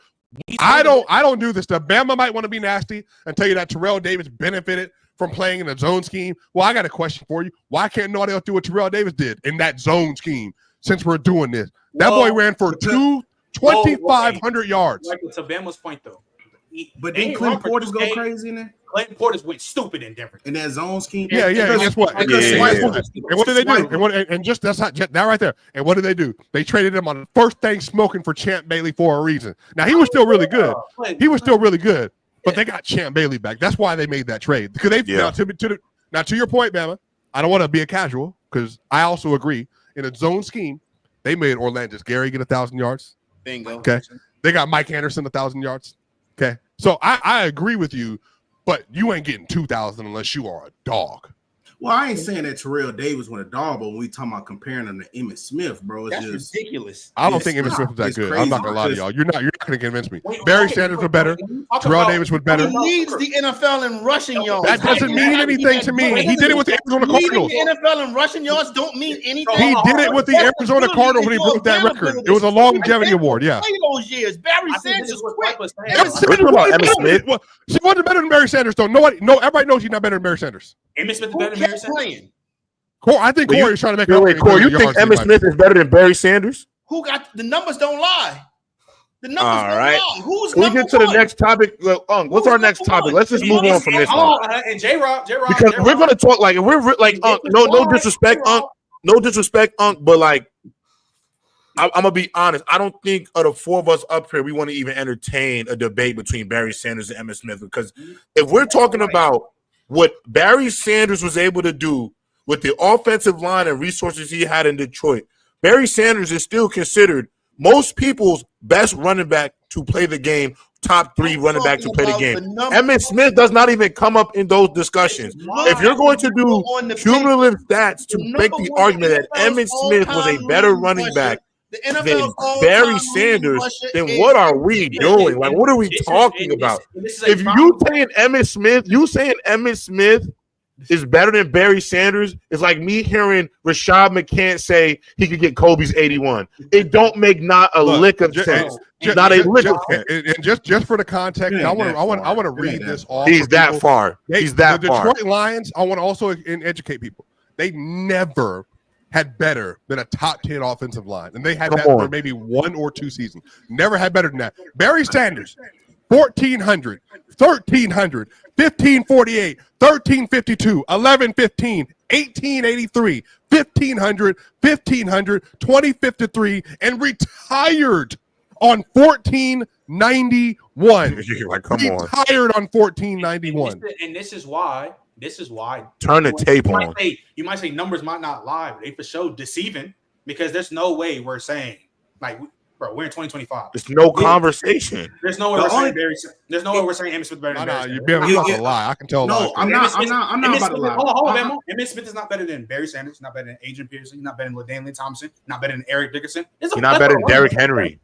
E: I don't do this stuff. Bama might want to be nasty and tell you that Terrell Davis benefited from playing in a zone scheme. Well, I got a question for you. Why can't nobody else do what Terrell Davis did in that zone scheme since we're doing this? That boy ran for 2,500 yards.
D: Like to Bama's point, though.
C: But didn't Clinton Portis go crazy in there?
D: Clinton Portis went stupid in Denver.
C: In that zone scheme?
E: Yeah. And guess what? And what did they do? And just that's not that right there. And what did they do? They traded him on the first thing smoking for Champ Bailey for a reason. Now he was still really good. He was still really good. But they got Champ Bailey back. That's why they made that trade. Because now to your point, Bama, I don't want to be a casual because I also agree in a zone scheme, they made Orlando Gary get 1,000 yards.
A: Bingo.
E: Okay. They got Mike Anderson 1,000 yards. Okay. So I agree with you, but you ain't getting 2,000 unless you are a dog.
C: Well, I ain't saying that Terrell Davis was a dog, but when we talking about comparing him to Emmitt Smith, bro, it's
A: That's
C: just
A: ridiculous.
E: I don't think Emmitt Smith was that
C: It's
E: good.
C: crazy
E: I'm not gonna lie to
C: because-
E: y'all. You're not gonna convince me. Barry Sanders was better. Terrell Davis was better.
A: He leads the NFL in rushing yards.
E: That doesn't mean anything to me. He did it with the Arizona
A: Leading
E: Cardinals.
A: the NFL in rushing yards don't mean anything.
E: He did it with the Arizona Cardinals when he broke that record. It was a longevity award. Yeah.
A: Play those years. Barry Sanders was quick.
B: Emmitt Smith.
E: She wasn't better than Barry Sanders, though. Everybody knows he's not better than Barry Sanders.
D: Emmitt Smith is
A: Who
D: better than Barry
A: kept
D: Sanders.
A: playing?
E: I think Corey is trying to make
B: Wait, Corey, you think Emmitt Smith is better than Barry Sanders?
A: Who got the numbers? Don't lie. The numbers
B: All
A: don't
B: right.
A: lie. Who's
B: We
A: number
B: get to the
A: one?
B: next topic. What's our next topic? Let's just move on from this one.
D: And J-Rob.
B: Because we're gonna talk like if we're like no disrespect, no disrespect, but like I'm gonna be honest. I don't think of the four of us up here we want to even entertain a debate between Barry Sanders and Emmitt Smith, because if we're talking about what Barry Sanders was able to do with the offensive line and resources he had in Detroit, Barry Sanders is still considered most people's best running back to play the game, top 3 running back to play the game. Emmitt Smith does not even come up in those discussions. If you're going to do cumulative stats to make the argument that Emmitt Smith was a better running back than Barry Sanders, then what are we doing? Like, what are we talking about? If you saying Emmitt Smith is better than Barry Sanders, it's like me hearing Rashad McCants say he could get Kobe's 81. It don't make not a lick of sense. Not a lick of sense.
E: And just for the context, I want to read this off.
B: He's that far. He's that far.
E: The Detroit Lions, I want to also educate people. They never had better than a top 10 offensive line. And they had that for maybe 1 or 2 seasons. Never had better than that. Barry Sanders, 1,400, 1,300, 1,548, 1,352, 1,115, 1,883, 1,500, 1,500, 2,053, and retired on 1,491.
B: Like, come on.
E: Retired on 1,491.
D: And this is why.
B: Turn the tape on.
D: You might say numbers might not lie, but they for sure deceiving, because there's no way we're saying, like, bro, we're in 2025.
B: There's no conversation.
D: There's no way we're saying Barry. There's no way we're saying Emmitt Smith better than Barry.
E: You're not gonna lie. I can tell.
C: No, I'm not about to lie.
D: Hold on, Emmitt Smith is not better than Barry Sanders. He's not better than Adrian Peterson. He's not better than LaDainian Thompson. Not better than Eric Dickerson.
B: He's not better than Derrick Henry.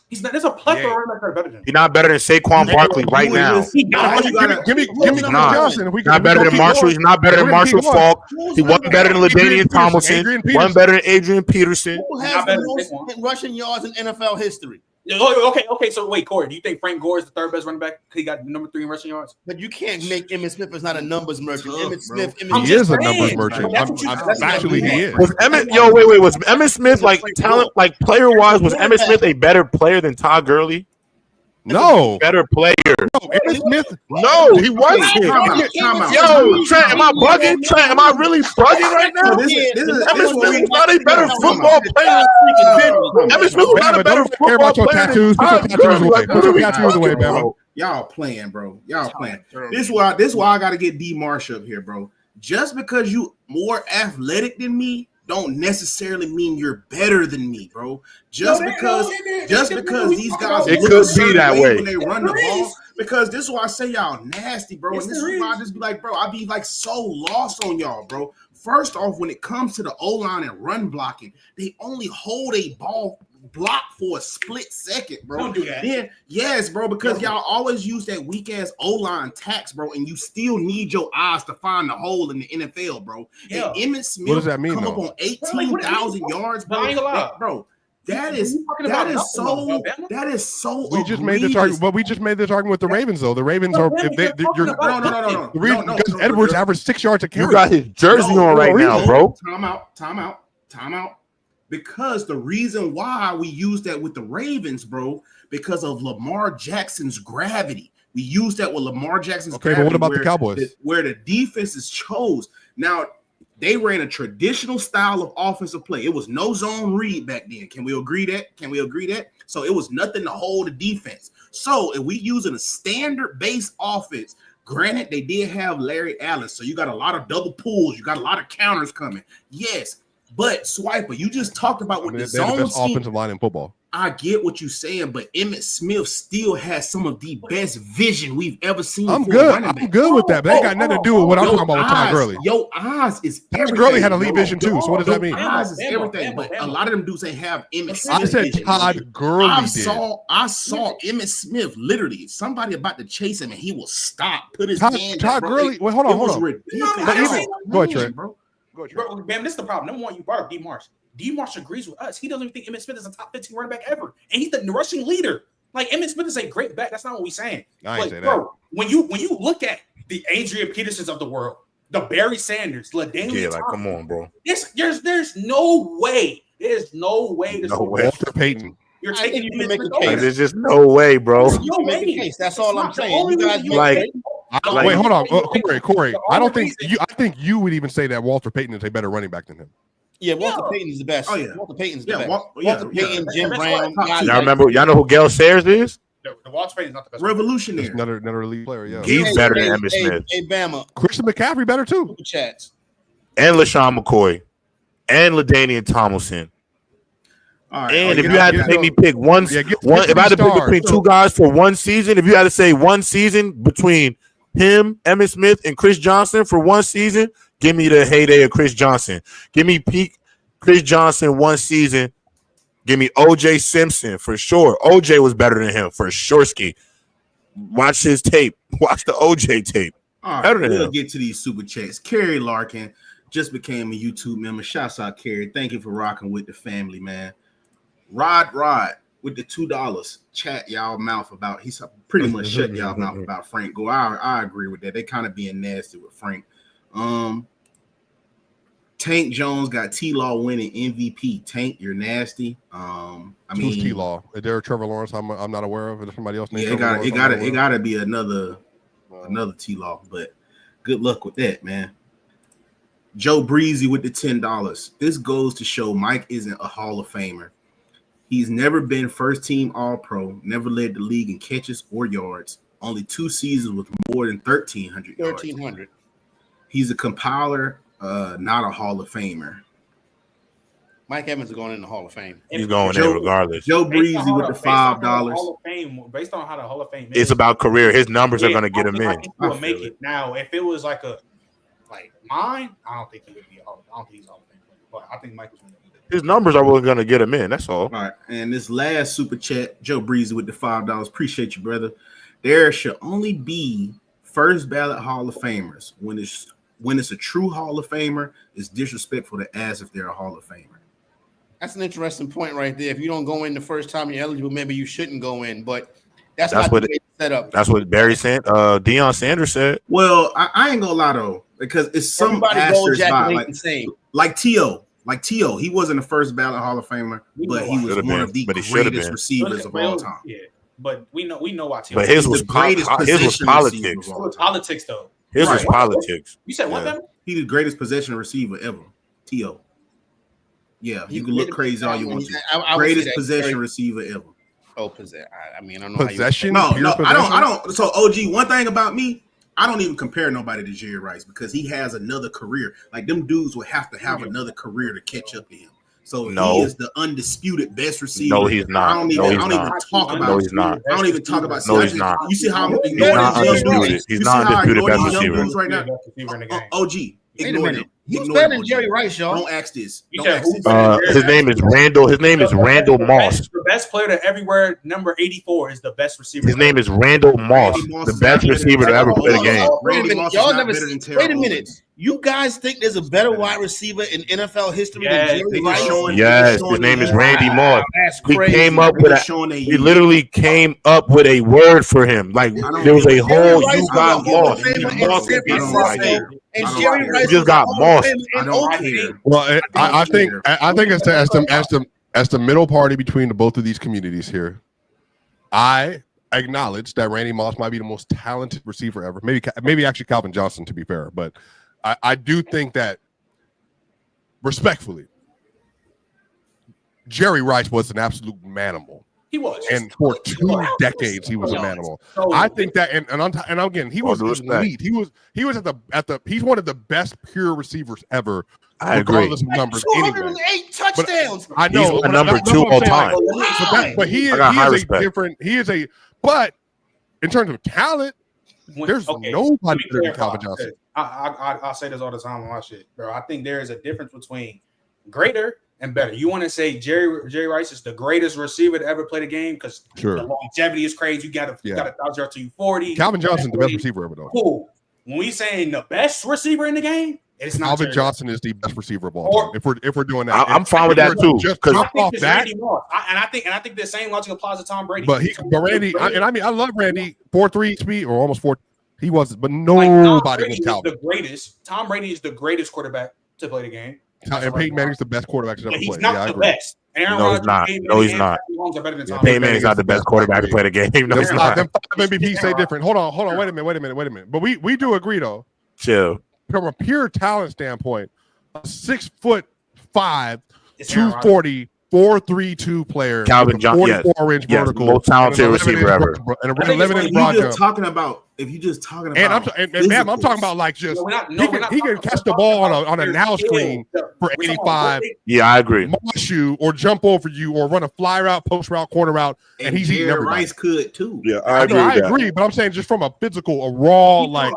D: He's not. There's a plethora of running backs that are better than him.
B: He's not better than Saquon Barkley right now.
E: Give me Johnson.
B: Not better than Marshall. He's not better than Marshall Falk. He wasn't better than LaDainian Tomlinson. Wasn't better than Adrian Peterson.
A: Who has the most rushing yards in NFL history?
D: Okay. So wait, Corey, do you think Frank Gore is the 3rd best running back? He got number 3 in rushing yards.
A: But you can't make Emmitt Smith is not a numbers merchant. Emmitt Smith,
E: he is a numbers merchant. Actually, he is.
B: Was Emmitt? Wait. Was Emmitt Smith like talent, like player wise? Was Emmitt Smith a better player than Todd Gurley?
E: No,
B: better player.
E: No, Emmitt Smith.
B: No, he wasn't. Yo, Trent, am I bugging? Trent, am I really bugging right now? Emmitt Smith is not a better football player. Emmitt Smith is not a better football player.
E: Put your tattoos away. Put your tattoos away, man.
C: Y'all playing, bro. Y'all playing. This is why I got to get D Marsh up here, bro. Just because you more athletic than me don't necessarily mean you're better than me, bro. Just because these guys
B: it could be that way
C: when they run the ball. Because this is why I say y'all nasty, bro. And this is why I just be like, bro, I be like so lost on y'all, bro. First off, when it comes to the O-line and run blocking, they only hold a ball block for a split second, bro.
D: Don't do that.
C: Then yes, bro, because y'all always use that weak ass O-line tax, bro, and you still need your eyes to find the hole in the NFL, bro.
D: Yeah.
C: And Emmitt Smith
E: What does that mean,
C: come up
E: though?
C: on 18,000 yards, bro.
D: I ain't gonna lie.
C: Bro, that is so. That is so.
E: We just made this argument, but we just made this argument with the Ravens, though. The Ravens are.
C: No.
E: The reason because Edwards averaged 6 yards a carry.
B: You got his jersey on right now, bro.
C: Time out. Because the reason why we use that with the Ravens, bro, because of Lamar Jackson's gravity. We use that with Lamar Jackson's gravity.
E: Okay, but what about the Cowboys?
C: Where the defenses chose. Now, they ran a traditional style of offensive play. It was no zone read back then. Can we agree that? So it was nothing to hold the defense. So if we using a standard base offense, granted, they did have Larry Allen. So you got a lot of double pulls. You got a lot of counters coming. Yes. But Swiper, you just talked about with the zone
E: the best
C: scheme.
E: offensive line in football.
C: I get what you're saying, but Emmitt Smith still has some of the best vision we've ever seen.
E: I'm good with that, but that got nothing to do with what I'm talking about with Todd Gurley.
C: Your eyes is everything.
E: Gurley had elite vision too, so what does that mean?
C: Eyes is everything, but a lot of them dudes ain't have Emmitt Smith.
E: I said
C: vision.
E: Todd Gurley
C: I saw Emmitt Smith literally. Somebody about to chase him, and he will stop, put his hand.
E: Todd Gurley. Wait, hold on.
C: Ridiculous.
E: Go ahead, Trey.
D: Bro, Bam, this is the problem. Number one, you brought up D. Marsh. D. Marsh agrees with us. He doesn't even think Emmitt Smith is a top 15 running back ever, and he's the rushing leader. Like Emmitt Smith is a great back. That's not what we're saying.
E: I ain't say
D: bro,
E: that.
D: When you look at the Adrian Petersons of the world, the Barry Sanders, LaDainian Thomas,
B: come on, bro.
D: There's no way. There's no way.
E: Walter Payton.
D: You're taking
A: you can make a
D: Smith
A: case.
D: over.
B: There's just no way, bro.
A: You can make a case. That's all I'm saying. You guys
B: Like,
E: wait, hold on, Corey. I think you would even say that Walter Payton is a better running back than him.
A: Yeah, Walter Payton is the best.
C: Oh, yeah.
A: Walter Payton's the best.
C: Walter
A: Payton, Jim Brown.
B: Y'all know who Gale Sayers is?
D: The Walter Payton's not the best.
C: Revolutionary.
E: Another elite player, yeah.
B: He's better than Emmitt Smith.
A: Hey, Bama.
E: Christian McCaffrey better too.
A: Super chats.
B: And LaShawn McCoy. And LaDainian Tomlinson.
C: All right.
B: And if you had to make me pick one, if I had to pick between two guys for one season, if you had to say one season between him, Emmitt Smith, and Chris Johnson for one season, give me the heyday of Chris Johnson. Give me peak Chris Johnson one season. Give me O.J. Simpson for sure. O.J. was better than him for sure. Watch his tape. Watch the O.J. tape.
C: All right, we'll get to these super chats. Kerry Larkin just became a YouTube member. Shouts out, Kerry. Thank you for rocking with the family, man. Rod with the $2. Chat y'all mouth about. He's pretty much shut y'all mouth about Frank Gore. I agree with that. They kind of being nasty with Frank. Tank Jones got T-Law winning MVP. Tank, you're nasty.
E: Who's T-Law? Is there a Trevor Lawrence I'm not aware of? Is there somebody else named
C: it got to be another T-Law, but good luck with that, man. Joe Breezy with the $10. This goes to show Mike isn't a Hall of Famer. He's never been first team All-Pro, never led the league in catches or yards. Only 2 seasons with more than 1,300 yards.
A: 1,300.
C: He's a compiler, not a Hall of Famer.
A: Mike Evans is going in the Hall of Fame.
B: He's going in regardless.
C: Joe Breezy with the $5.
D: Hall of Fame, based on how the Hall of Fame is,
B: it's about career. His numbers are going to get him in.
D: He will make it. Now, if it was like mine, I don't think he would be. I don't think he's Hall of Fame. But I think Mike was going to be there.
B: His numbers are going to get him in. That's all.
C: All right. And this last super chat, Joe Breezy with the $5. Appreciate you, brother. There should only be first ballot Hall of Famers. When it's a true Hall of Famer, it's disrespectful to ask if they're a Hall of Famer.
A: That's an interesting point right there. If you don't go in the first time you're eligible, maybe you shouldn't go in. But that's
B: what
A: the way it's set up.
B: That's what Deion Sanders said.
C: Well, I ain't gonna lie though, because it's some asterisk by like T.O. Like T.O., he wasn't the first ballot Hall of Famer, but he was one of the greatest receivers of all time.
D: Yeah, but we know why T.O.
B: But his was politics.
D: Politics though.
B: His was politics.
D: You said what?
C: He's the greatest possession receiver ever. T.O. Yeah, you can look crazy all you want to. Greatest possession receiver ever.
A: Oh, possession. I mean, I don't know
E: possession.
C: No, I don't. So, OG, one thing about me, I don't even compare nobody to Jerry Rice because he has another career. Like them dudes would have to have another career to catch up to him. So he is the undisputed best receiver.
B: No, he's not.
C: I don't even talk about.
B: No, he's not.
C: I don't even talk about.
B: No, he's not.
C: You see how I'm
B: ignoring these young dudes? He's not undisputed best receiver
C: right now. OG, ignore them.
A: Who's
C: Ignore
A: better
C: the
A: than Jerry
C: emoji.
A: Rice, y'all?
C: Don't ask this.
D: You
C: Don't
D: said
C: ask
D: who's
C: this.
D: better?
B: His name is Randall. His name is Randall Moss.
D: The best player to everywhere, number 84, is the best receiver.
B: His name is Randall Moss,
C: Randy Moss
B: the
C: is
B: best
C: not better
B: receiver
C: than
B: to ever
C: Terrell
B: play the
C: Owens.
B: game.
A: Wait a
C: Randy
A: minute,
C: Moss
A: y'all
C: is not
A: never.
C: better than Terrell
A: Wait a minute.
C: Owens.
A: You guys think there's a better wide receiver in NFL history than Jerry
C: They
A: Rice?
C: just showing.
B: Yes, his name is Randy Moss.
A: That's
B: We
A: crazy.
B: came up
C: They
B: with
C: just
B: a.
C: showing their
B: We
C: youth.
B: literally came up with a word for him. Like
C: I don't
B: there was
C: give
B: a
C: a
B: whole.
A: Rice
B: You
A: was
B: got
A: a Hall
B: Moss.
A: of Famer in
B: Moss
A: San
B: can beat
C: I don't
B: somebody.
A: Francisco,
C: care.
A: and
C: I don't
A: Jerry
C: care.
A: Rice
B: You just
A: was a
B: got
A: Hall
B: Moss.
A: of Famer
C: I
A: in
C: don't
A: Oakland.
C: care.
E: Well, I think
C: care.
E: I think as the middle party between the both of these communities here, I acknowledge that Randy Moss might be the most talented receiver ever. Maybe actually Calvin Johnson, to be fair, but I do think that respectfully, Jerry Rice was an absolute manimal.
D: He was.
E: And for 2 decades, he was a manimal.
D: So,
E: I think that, and again, he was
B: All due respect.
E: elite. He was at the. He's one of the best pure receivers ever,
B: I agree.
E: regardless of numbers. Anyway,
A: 208 touchdowns.
E: I know
B: He's
E: but
B: number
E: that's
B: 2
E: what I'm
B: all
E: saying,
B: time.
E: but he
B: I got high
E: is a
B: respect.
E: different. He is a. But in terms of talent, there's nobody better than Calvin Johnson.
D: I say this all the time on my shit, bro. I think there is a difference between greater and better. You want to say Jerry Rice is the greatest receiver to ever play the game because
E: Sure.
D: the longevity is crazy. You got 1,000 yards to you 40.
E: Calvin Johnson's the best receiver ever, though.
D: Cool. When we saying the best receiver in the game, it's not
E: Calvin
D: Jerry
E: Johnson is the best receiver of all time. If we're doing that,
B: I'm fine with that too.
E: Just
B: Because
D: I
E: off
D: think it's
E: that,
D: Randy Moss. I think the same logic applies to Tom Brady.
E: but Randy, I love Randy. 4.3 speed or almost 4. He was, but
D: Tom
E: nobody
D: Brady
E: was
D: is
E: Calvin.
D: the greatest. Tom Brady is the greatest quarterback to play the game.
E: And Peyton Manning's the best quarterback to
D: But
E: ever
D: he's
E: play.
D: not
E: Yeah, I
D: the
E: agree.
D: best. Aaron
B: No, he's
D: Rodgers,
B: not.
D: Peyton
B: No, he's
D: Manning,
B: not.
D: Patrick Mahomes are better than Tom
B: Peyton
D: Brady.
B: Manning's not the best quarterback to play the game. No, he's
E: Them 5
B: not.
E: MVPs say different. Hold on. Wait a minute. But we do agree though.
B: Chill.
E: From a pure talent standpoint, a 6'5",
D: It's Aaron Rodgers.
E: 240, 4.32 player,
B: Calvin
E: with a
B: Johnson, yes.
E: 44-inch
B: Yes,
E: vertical,
B: most talented
E: and an 11-inch
B: receiver ever.
E: and an
D: I think
E: 11-inch
D: it's
E: broad
C: If
E: jump.
C: you're just talking about,
E: And ma'am, I'm talking about like just he can catch the ball on a now screen for 85,
B: Yeah, I agree.
E: mosh you or jump over you or run a fly route, post route, corner route, and he's eating
C: Jerry
E: everybody.
C: Rice could too.
B: Yeah,
E: I agree, but I'm saying just from a physical, a raw, like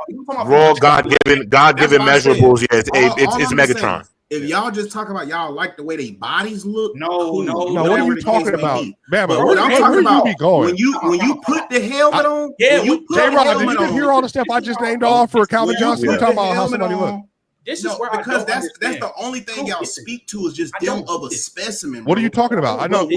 B: Raw God-given measurables. Yeah, it's
C: I'm
B: Megatron.
C: saying, if y'all just talk about y'all like the way they bodies look,
D: No,
C: cool,
D: no,
E: no, what are
C: whatever
E: you
C: the
E: talking
C: case may
E: about,
C: be.
E: Bama?
C: But what I'm
E: Where
C: talking
E: you
C: about
E: be going?
C: when you put the helmet on,
D: Yeah,
C: when you put
E: J.
C: the
E: Rob, did
C: helmet
E: you just
C: on,
E: hear all the stuff I just named off for Calvin
C: when you
E: Johnson?
C: put
E: We're talking
C: the
E: about how
C: helmet
E: somebody
C: on,
E: look.
D: This is
C: no,
D: where
C: because
D: I don't
C: that's the only thing y'all speak to is just
D: I
C: them
D: don't
C: of a
D: get it.
C: specimen.
E: What are
C: bro.
E: you talking about? I know.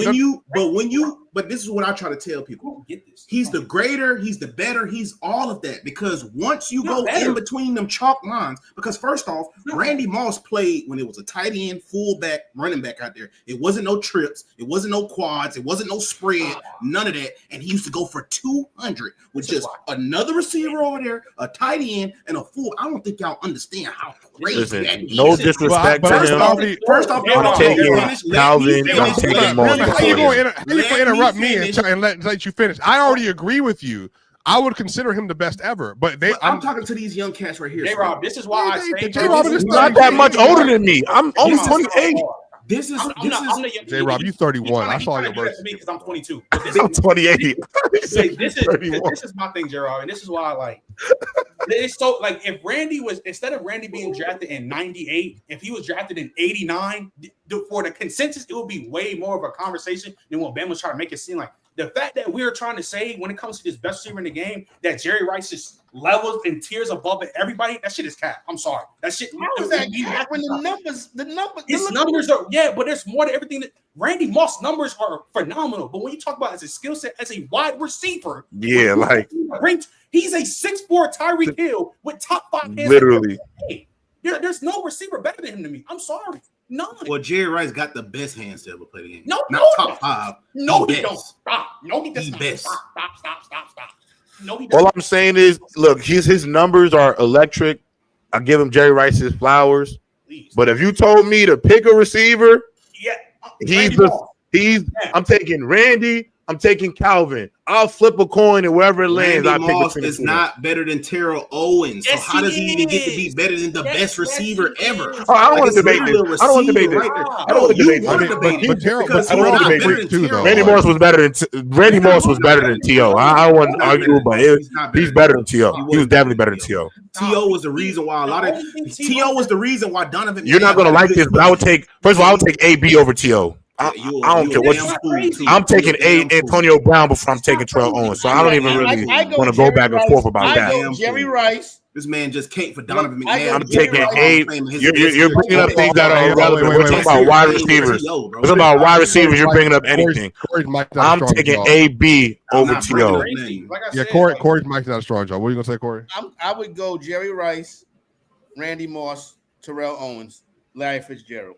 C: But this is what I try to tell people.
D: don't get this.
C: He's the greater, he's the better, he's all of that. Because once you
D: Not
C: go
D: better.
C: in between them chalk lines, because first off, Randy Moss played when it was a tight end, fullback, running back out there. It wasn't no trips, it wasn't no quads, it wasn't no spread, none of that. And he used to go for 200 with just another receiver over there, a tight end, and a full. I don't think y'all understand how crazy
B: Listen,
C: that
B: no
C: is.
B: disrespect
E: But
B: to
C: First
B: him.
C: off,
B: I'm taking Calvin. I'm taking Moss
E: How
B: before
E: you going
B: him.
E: to interrupt me and let you finish? I already agree with you. I would consider him the best ever. But
C: I'm talking to these young cats right here.
D: J-Rob, this is why I say
E: J-Rob is
B: He's not that much older than me. I'm only 28.
C: This is
E: J-Rob, you 31. I saw your
D: verse.
E: verse.
D: Because I'm 22.
B: I'm 28.
D: This is my thing, J-Rob, and this is why I like. It's so like if Randy was instead of Randy being drafted in 98, if he was drafted in 89, for the consensus, it would be way more of a conversation than what Ben was trying to make it seem like. The fact that we are trying to say when it comes to this best receiver in the game that Jerry Rice is levels and tiers above everybody, that shit is cap. I'm sorry. That shit.
A: How is that cap when the numbers?
D: His numbers are but there's more to everything. That Randy Moss numbers are phenomenal. But when you talk about as a skill set as a wide receiver,
B: Yeah, like
D: he's a 6'4" Tyreek Hill with top 5 hands.
B: literally.
D: There's no receiver better than him to me. I'm sorry. None.
C: Well, Jerry Rice got the best hands to ever play the game.
D: No,
C: not top 5.
D: No,
C: he
D: he don't. Stop. No, he does not.
C: best.
D: Stop. No, he doesn't.
B: All I'm saying is, look, his numbers are electric. I give him Jerry Rice's flowers.
D: Please.
B: But if you told me to pick a receiver,
D: Yeah,
B: I'm taking Randy. I'm taking Calvin. I'll flip a coin and wherever it lands, I pick
C: Moss
B: between the
C: is
B: two.
C: not better than Terrell Owens. So
F: Yes,
C: how does he even get to
F: is.
C: be better than the best receiver ever?
B: Oh, I don't want
C: it's
B: to debate this.
C: literally a
B: I don't want to debate
C: receiver
B: this.
C: right there.
B: I don't want to
C: You
B: debate
C: want
B: this.
C: to debate
E: but
C: it
E: Terrell-
C: because
B: I don't
C: he's
B: want to
C: not
B: debate
C: better
B: this
C: than
E: too,
C: Terrell
E: though.
B: Randy
C: Owens.
B: Moss was better than Randy Moss was better than T.O. I wouldn't argue, but he's better than T.O. He was definitely better than T.O.
C: T.O. was the reason why a lot of T.O. was the reason why Donovan.
B: You're not
C: McNabb
B: gonna
C: had
B: like
C: good
B: this, but I would take first of all, I would take AB over T.O. I don't care what. I'm taking Antonio Brown before I'm taking Terrell Owens, so I don't even really want to go back and forth about that.
A: I go Jerry Rice.
C: This man just came for Donovan
A: I
C: McNabb.
A: go
B: I'm taking
A: Jerry
B: A. You're bringing up things that are irrelevant. We're talking about wide receivers. We're talking about wide receivers. You're bringing up anything. I'm taking AB over T.O.
E: Yeah, Corey's mic's not a strong job. What are you gonna say, Corey?
A: I would go Jerry Rice, Randy Moss, Terrell Owens, Larry Fitzgerald.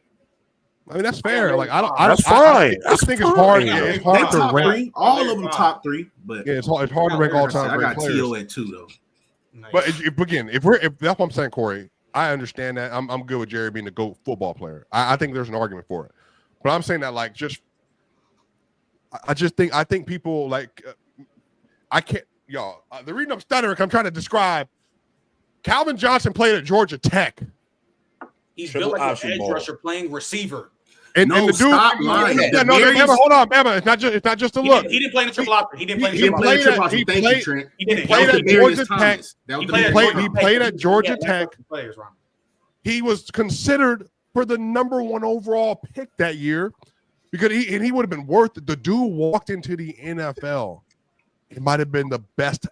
E: I mean, that's fair. Like,
B: That's fine.
E: I think it's hard.
B: fine.
E: Yeah, it's hard to
C: top
E: rank.
C: three. All of them top three, but
E: Yeah, it's hard to rank all time
C: I
E: great
C: got
E: players.
C: T.O. at 2 though.
E: But if that's what I'm saying, Corey, I understand that. I'm good with Jerry being the GOAT football player. I think there's an argument for it. But I'm saying that I think people like I can't y'all. The reason I'm stuttering, I'm trying to describe. Calvin Johnson played at Georgia Tech.
F: He's built like an edge rusher playing receiver.
E: And the dude,
C: stop lying.
E: Bama, hold on, Bama. It's not just a look.
F: He didn't play in the triple option. He didn't play in the
C: He
F: triple
C: played
F: option.
C: at
E: He
C: Thank
E: played-
C: you, Trent.
F: He didn't.
E: played at Georgia Tech.
C: He
E: played at Georgia Tech.
F: Players, Ron.
E: He was considered for the number 1 overall pick that year because he would have been worth it. The dude walked into the NFL. He might have been the best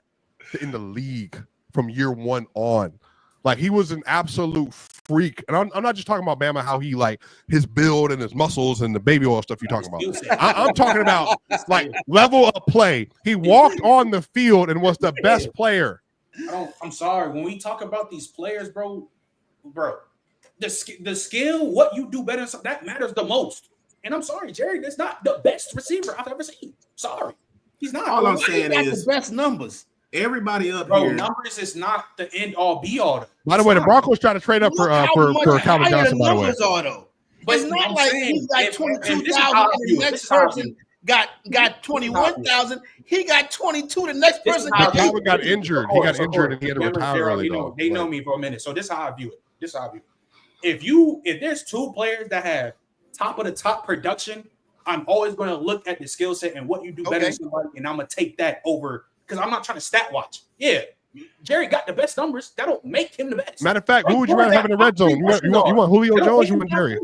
E: in the league from year 1 on. Like, he was an absolute freak. And I'm not just talking about Bama, how he, like, his build and his muscles and the baby oil stuff you're talking about. I'm talking about, like, level of play. He walked on the field and was the best player.
F: I'm sorry. When we talk about these players, bro, the skill, what you do better, that matters the most. And I'm sorry, Jerry, that's not the best receiver I've ever seen. Sorry. He's not.
C: All I'm saying is
A: the best numbers.
C: everybody up
F: Bro,
C: here.
F: numbers is not the end all be all.
E: By the way, the Broncos trying to trade up for Calvin Johnson, by the way.
A: But it's not like he's got 22,000 and the next person got 21,000. He got 22. The next person
E: But Calvin got injured. He got injured and he had to retire early.
F: They know me for a minute. So this is how I view it. If there's 2 players that have top of the top production, I'm always going to look at the skill set and what you do better than somebody, and I'm going to take that over because I'm not trying to stat watch. Yeah, Jerry got the best numbers. That don't make him the best.
E: Matter of fact, who would you rather have in the red zone? You want Julio Jones? You want Jerry?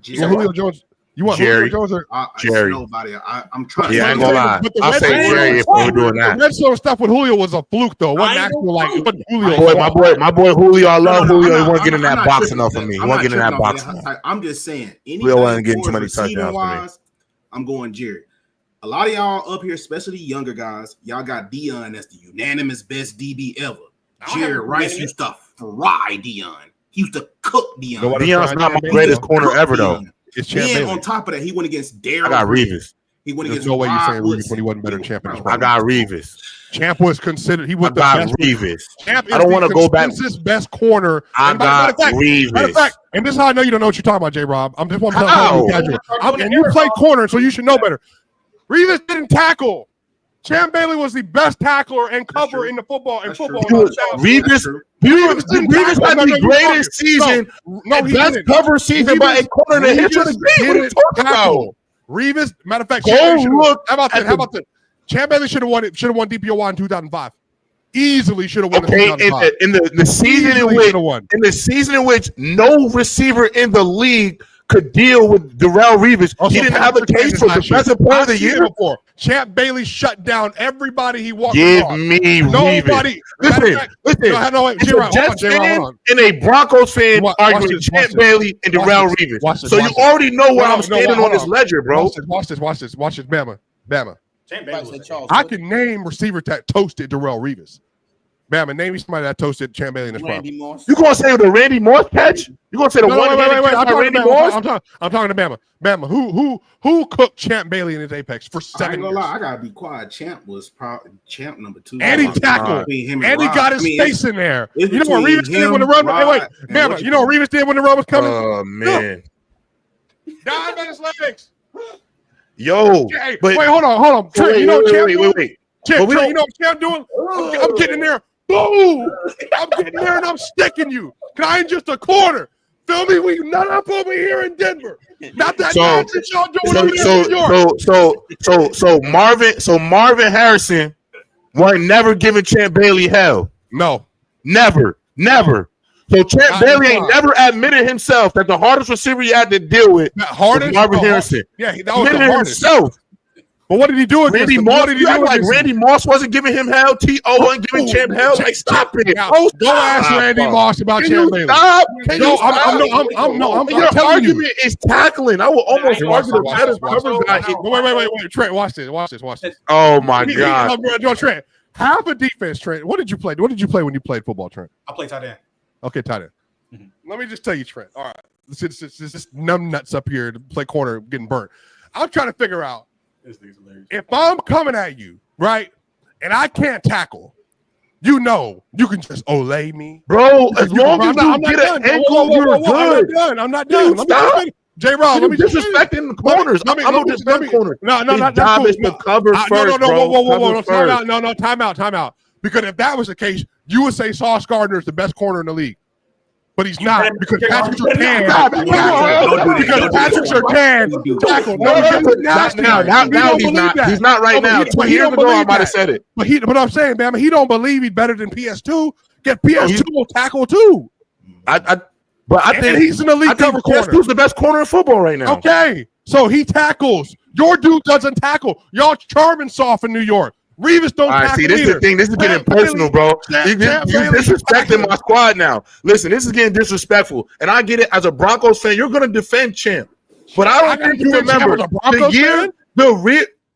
E: You want Julio Jones? You want
B: Jerry.
E: Julio Jones or
B: Jerry?
C: Nobody. I'm trying.
B: Yeah, I ain't gonna lie.
E: But the
B: I'll
E: red
B: say
E: zone-
B: Jerry if we're doing that.
E: The red zone stuff with Julio was a fluke, though. It wasn't
F: I
E: actual
F: know.
E: like it wasn't Julio.
B: My boy Julio. I love
C: No,
B: Julio.
C: I'm
B: He wasn't getting
C: I'm
B: that
C: not
B: box
C: tripping
B: enough
C: on
B: for me. He
C: I'm
B: wasn't getting
C: not
B: that box
C: tripping on
B: enough.
C: I'm just saying.
B: Julio wasn't getting too many
C: receiving
B: touchdowns for me.
C: wise, I'm going Jerry. A lot of y'all up here, especially younger guys, y'all got Deion as the unanimous best DB ever. Jerry Rice used to fry Deion. He used to cook Deion.
B: Deion's not my greatest corner ever, though.
E: It's Champ
C: Then
E: Bailey.
C: on top of that, he went against Daryl.
B: I got Revis.
C: He went
E: There's
C: against
E: no way you're
C: Rod
E: saying Revis
C: Woodson.
E: when he wasn't better than Champ in his
B: I
E: prime.
B: got Revis.
E: Champ was considered. He was
B: I
E: the
B: got
E: best.
B: Revis.
E: Champ is
B: I don't want to go back.
E: Best corner.
B: I
E: And matter
B: got
E: of
B: Revis.
E: fact, and this is how I know you don't know what you're talking about, J. Rob. I'm just one
B: How?
E: and you play corner, so you should know better. Revis didn't tackle. Champ Bailey was the best tackler and cover in the football.
C: That's
E: football.
C: true.
B: Revis had the greatest season,
E: No, he
B: best
E: didn't.
B: cover season by a corner in the history of the game. What are you talking about?
E: Revis, matter of fact,
B: Go
E: Champ Bailey should've-
B: look
E: how about
B: at
E: that? Champ Bailey should have won DPOY in 2005. Easily should have won
B: Okay,
E: in 2005.
B: in the season in
E: Easily
B: which
E: shoulda won.
B: no receiver in the league could deal with Darrell Revis,
E: Also,
B: he didn't have a case for defensive player of the year.
E: Before. Champ Bailey shut down everybody he walked
B: Give
E: across.
B: me Revis.
E: Nobody.
B: Listen,
E: wait,
B: it's
E: J-Rob,
B: a Jets
E: hold on,
B: fan
E: hold on.
B: and a Broncos fan
E: Watch
B: arguing
E: this,
B: Champ
E: watch this.
B: Bailey and
E: Watch
B: Darrell
E: this,
B: Revis.
E: watch this,
B: So
E: watch
B: you
E: this.
B: already know where
E: No,
B: I'm
E: no,
B: standing
E: hold
B: on this
E: on.
B: ledger, bro.
E: Watch this. Bama.
F: Champ Bailey was
E: I can name receiver that toasted Darrell Revis. Bama, name me somebody that toasted Champ Bailey in his prime.
A: Randy Moss.
B: You gonna say the Randy Moss catch? You gonna say the one-handed catch by Randy Moss?
E: I'm talking to Bama. Bama, who cooked Champ Bailey in his apex for
C: I
E: 7
C: ain't
E: years?
C: gonna lie, I gotta be quiet. Champ was probably Champ number 2.
E: And he tackled. And he got his face in there. You know what Revis did when the run? Wait, Bama, you know what Revis did when the run was coming?
B: Oh man.
E: Dive at his legs.
B: Yo,
E: Hey,
B: but
E: wait, hold on. Trent, you know what Champ doing?
B: wait.
E: Champ,
B: But we
E: Trent, you
B: don't-
E: know what Champ doing? I'm getting in there. Boom! I'm getting there and I'm sticking you. Cause I ain't just a corner. Feel me? We nut up over here in Denver. Not that nonsense y'all doing over there in New York.
B: So Marvin Harrison weren't never giving Champ Bailey hell.
E: No.
B: Never. So Champ
E: Not
B: Bailey
E: in
B: ain't
E: time.
B: never admitted himself that the hardest receiver he had to deal with
E: That hardest.
B: was Marvin Harrison.
E: Yeah, that was the
B: Admitted
E: hardest.
B: himself.
E: But what did he do against
B: Randy
E: him?
B: Moss,
E: What did he
B: you act
E: do
B: like
E: against
B: Randy
E: him?
B: Moss wasn't giving him hell. T.O. wasn't giving Champ hell. Like, stop it.
E: Now,
B: Oh,
E: go ask Randy Moss about
B: Can
E: Champ
B: you
E: Bailey.
B: stop? Can
E: No,
B: you stop?
E: I'm
B: Your
E: telling you.
B: argument is tackling. I will almost argue the better cover guy.
E: Wait. Trent, watch this.
B: Oh my God.
E: No, Trent. Half a defense, Trent. What did you play? What did you play when you played football, Trent?
F: I play tight end.
E: Okay, tight end.
F: Mm-hmm.
E: Let me just tell you, Trent. All right. This numb nuts up here to play corner getting burnt. I'm trying to figure out if I'm coming at you, right, and I can't tackle, you can just olay me.
B: Bro, as long as you get an ankle, you're good.
E: I'm not done.
B: Stop.
E: J-Rob, let me just
B: disrespecting the corners. I'm gonna disrespect corners.
E: No,
B: His job is to cover first, bro.
E: Whoa. Time out. Because if that was the case, you would say Sauce Gardner is the best corner in the league. But he's not because Patrick Surtain. Because Patrick Surtain tackled.
B: Now he's not. He's not right now. 2 years ago, I might have said it.
E: But I'm saying, man, he don't believe he's better than PS2. Get PS2 will tackle too.
B: But I think
E: he's an elite cover corner.
B: Who's the best corner in football right now?
E: Okay, so he tackles. Your dude doesn't tackle. Y'all charming soft in New York. Revis don't tackle.
B: See, this is the thing. This is getting personal, bro. You disrespecting my squad now. Listen, this is getting disrespectful, and I get it. As a Broncos fan, you're going to defend Champ, but I don't think you remember the year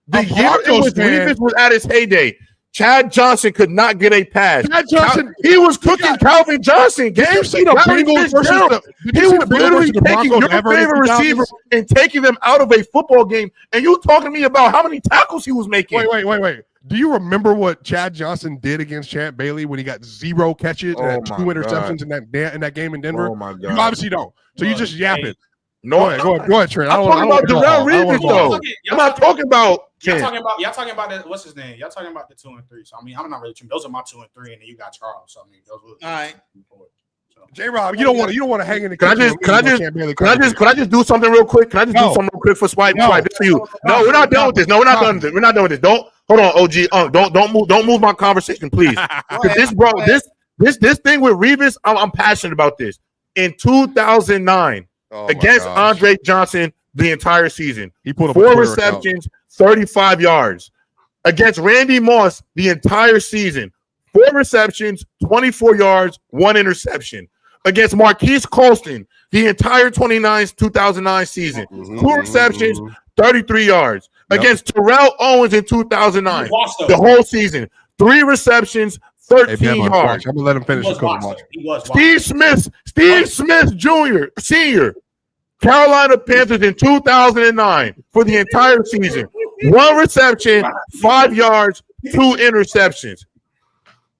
B: Revis was at his heyday. Chad Johnson could not get a pass. He was cooking Calvin Johnson. He was literally taking your favorite receiver and taking them out of a football game. And you talking to me about how many tackles he was making.
E: Wait. Do you remember what Chad Johnson did against Champ Bailey when he got 0 catches and 2 interceptions in that game in Denver?
B: Oh my God!
E: You obviously don't. So you just yapping.
B: No,
E: go ahead, Trent.
B: I'm talking about Darrell Revis, though. I'm not talking about.
F: Y'all talking about that? What's his name? Y'all talking about the 2 and 3? So I mean, I'm not really. Those are my 2 and 3, and then you got Charles. So I mean, those were
A: all right.
E: J-Rob, you don't want to hang in the.
B: Can I just do something real quick? Can I just do something real quick for Swipe? Swipe, this for you. No, we're not done with this. No, we're not done with this. We're not done with this. Don't hold on, OG. Don't move my conversation, please. This thing with Revis, I'm passionate about this. In 2009, against Andre Johnson, the entire season, he put up 4 receptions, 35 yards. Against Randy Moss, the entire season, 4 receptions, 24 yards, 1 interception. Against Marquise Colston, the entire 2009 season, 2 receptions, 33 yards. Against Terrell Owens in 2009, the whole season, 3 receptions, 13 yards.
E: I'm gonna let him finish his coach.
B: Steve Smith Jr., Senior, Carolina Panthers in 2009 for the entire season, 1 reception, 5 yards, 2 interceptions.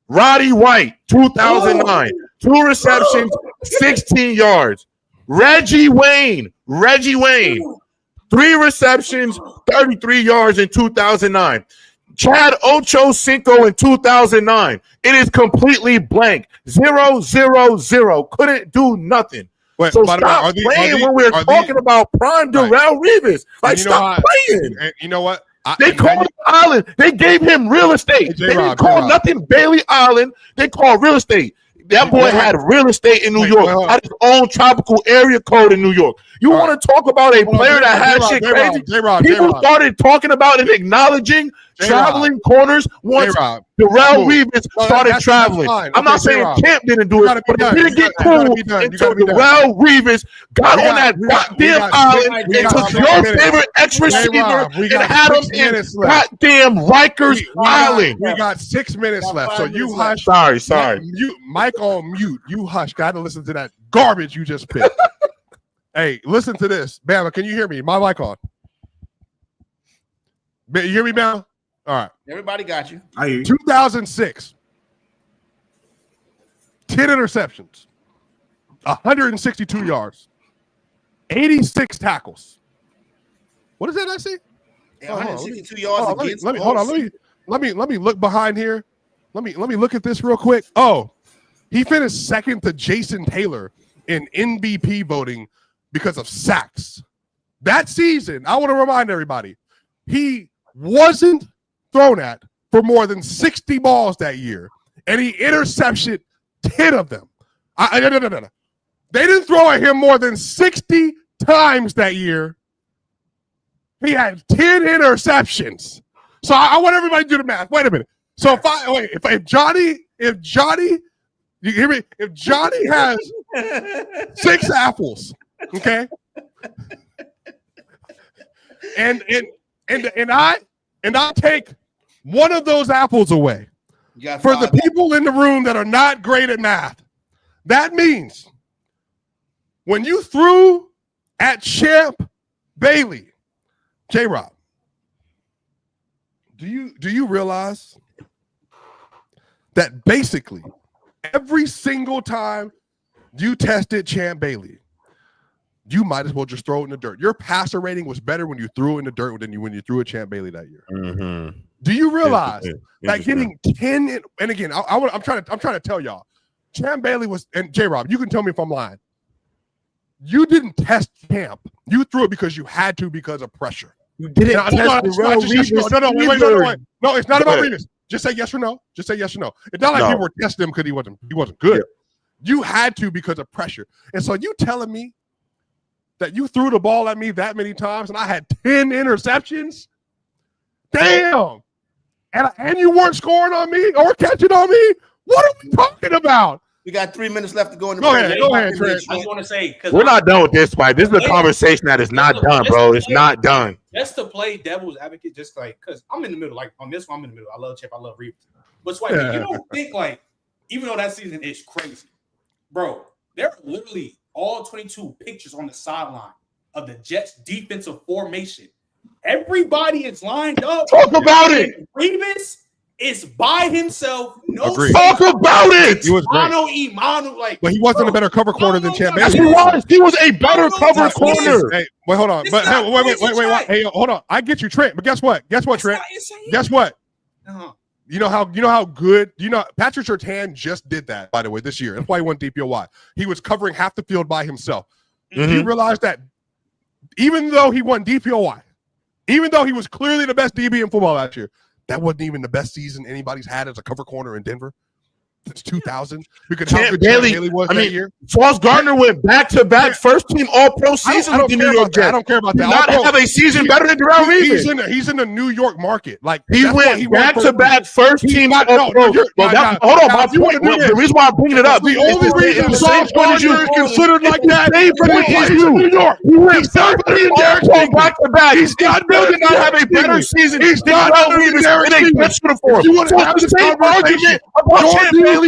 B: Roddy White, 2009, 2 receptions, 16 yards. Reggie Wayne, 3 receptions, 33 yards in 2009. Chad Ochocinco in 2009. It is completely blank. 0-0-0. Couldn't do nothing. So stop playing when we're talking about prime Darrell Revis. Like, stop playing.
E: And you know what?
B: They called him Island. They gave him real estate. They didn't call nothing Bailey Island. They called real estate. That boy had real estate in New York. Had his own tropical area code in New York. You want to talk about a player that had shit crazy? People started talking about and acknowledging traveling corners once Darrell Revis started traveling. I'm not saying Camp didn't do it, but it didn't get cool until Darrell Revis got on that goddamn island and took your favorite ex-receiver and had him in goddamn Rikers Island.
E: We got 6 minutes left, so you hush.
B: Sorry.
E: Mike on mute. You hush. Got to listen to that garbage you just picked. Hey, listen to this. Bama, can you hear me? My mic on. You hear me, Bama? All right.
A: Everybody got you.
C: I hear you.
E: 2006. 10 interceptions. 162 yards. 86 tackles. What is that I see?
A: 162 yards against.
E: Let me look behind here. Let me look at this real quick. Oh, he finished second to Jason Taylor in MVP voting because of sacks. That season, I want to remind everybody, he wasn't thrown at for more than 60 balls that year, and he intercepted 10 of them. No. They didn't throw at him more than 60 times that year. He had 10 interceptions. So I want everybody to do the math. Wait a minute. So if Johnny, you hear me? If Johnny has 6 apples, okay, and I take one of those apples away for the people in the room that are not great at math, that means when you threw at Champ Bailey, J-Rob, do you realize that basically every single time you tested Champ Bailey, you might as well just throw it in the dirt? Your passer rating was better when you threw it in the dirt than when you threw at Champ Bailey that year.
B: Mm-hmm.
E: Do you realize that getting 10? And again, I'm trying to tell y'all, Champ Bailey was, and J-Rob, you can tell me if I'm lying. You didn't test Champ. You threw it because you had to because of pressure.
C: You didn't test
E: Revis. No, it's not about Revis. Just say yes or no. Just say yes or no. It's not like people were testing him because he wasn't good. Yeah. You had to because of pressure. And so you telling me that you threw the ball at me that many times and I had 10 interceptions? Damn. And you weren't scoring on me or catching on me? What are we talking about?
A: We got 3 minutes left to go in the
E: Go ahead, Trent.
F: I just want to say, because
B: we're not done with this fight. This is a conversation that is not done, bro. It's not done.
F: Just to play devil's advocate, just like, because I'm in the middle. Like on this one, I'm in the middle. I love Chip. I love Revis. But Swipe, you don't think like, even though that season is crazy, bro, there are literally all 22 pictures on the sideline of the Jets defensive formation. Everybody is lined up.
B: Talk about it.
F: Revis is by himself. No,
B: talk about it.
E: He was great.
F: Imanu, like,
E: but he wasn't a better cover corner than Champ Bailey.
B: Yes, he was. He was a better cover corner.
E: Hey, wait, hold on. But wait. Hey, hold on. I get you, Trent. But guess what, Trent? Guess what? You know how good. Patrick Surtain just did that, by the way, this year. That's why he won DPOY. He was covering half the field by himself. Mm-hmm. Do you realize that even though he won DPOY, even though he was clearly the best DB in football last year, that wasn't even the best season anybody's had as a cover corner in Denver since 2000. Because how good Champ Bailey was that year.
B: Sauce Gardner went back-to-back first-team All-Pro season with the New York Jets.
E: I don't care about that.
B: Not have a season better than Darrell Revis.
E: He's in the New York market. Like
B: he went back-to-back first-team All-Pro. Hold on. My point. The reason why I'm bringing it up.
E: The only reason Sauce Gardner is considered like that
B: is New York. He went back-to-back. He's not building not have a better season. He's not Darrell Revis in a Jets uniform. You want to have the same argument about Champ Bailey? He's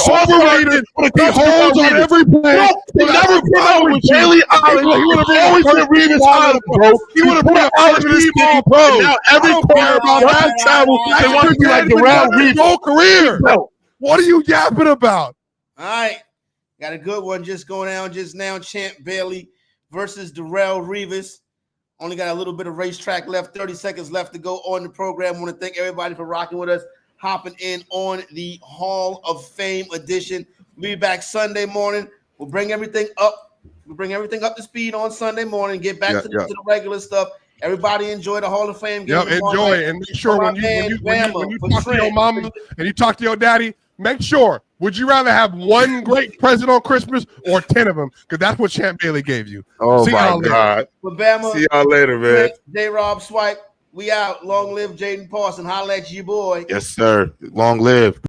B: overrated. He holds on every play. He never came out with Bailey Allen. He would have always been Revis Allen, bro. He would have been out of this game, bro. Now every corner about travel, they want to be like Darrell Revis. Whole career.
E: What are you yapping about?
A: All right, got a good one just going down just now. Champ Bailey versus Darrell Revis. Only got a little bit of racetrack left, 30 seconds left to go on the program. I want to thank everybody for rocking with us, hopping in on the Hall of Fame edition. We'll be back Sunday morning. We'll bring everything up. We'll bring everything up to speed on Sunday morning, get back to the regular stuff. Everybody enjoy the Hall of Fame game.
E: Enjoy it. And make sure when you talk to your mama and you talk to your daddy, make sure, would you rather have one great present on Christmas or 10 of them? Because that's what Champ Bailey gave you.
B: Oh, see my God.
A: Bama,
B: see y'all later, man.
A: J-Rob Swipe, we out. Long live Jaden Parson. Holla at you, boy.
B: Yes, sir. Long live.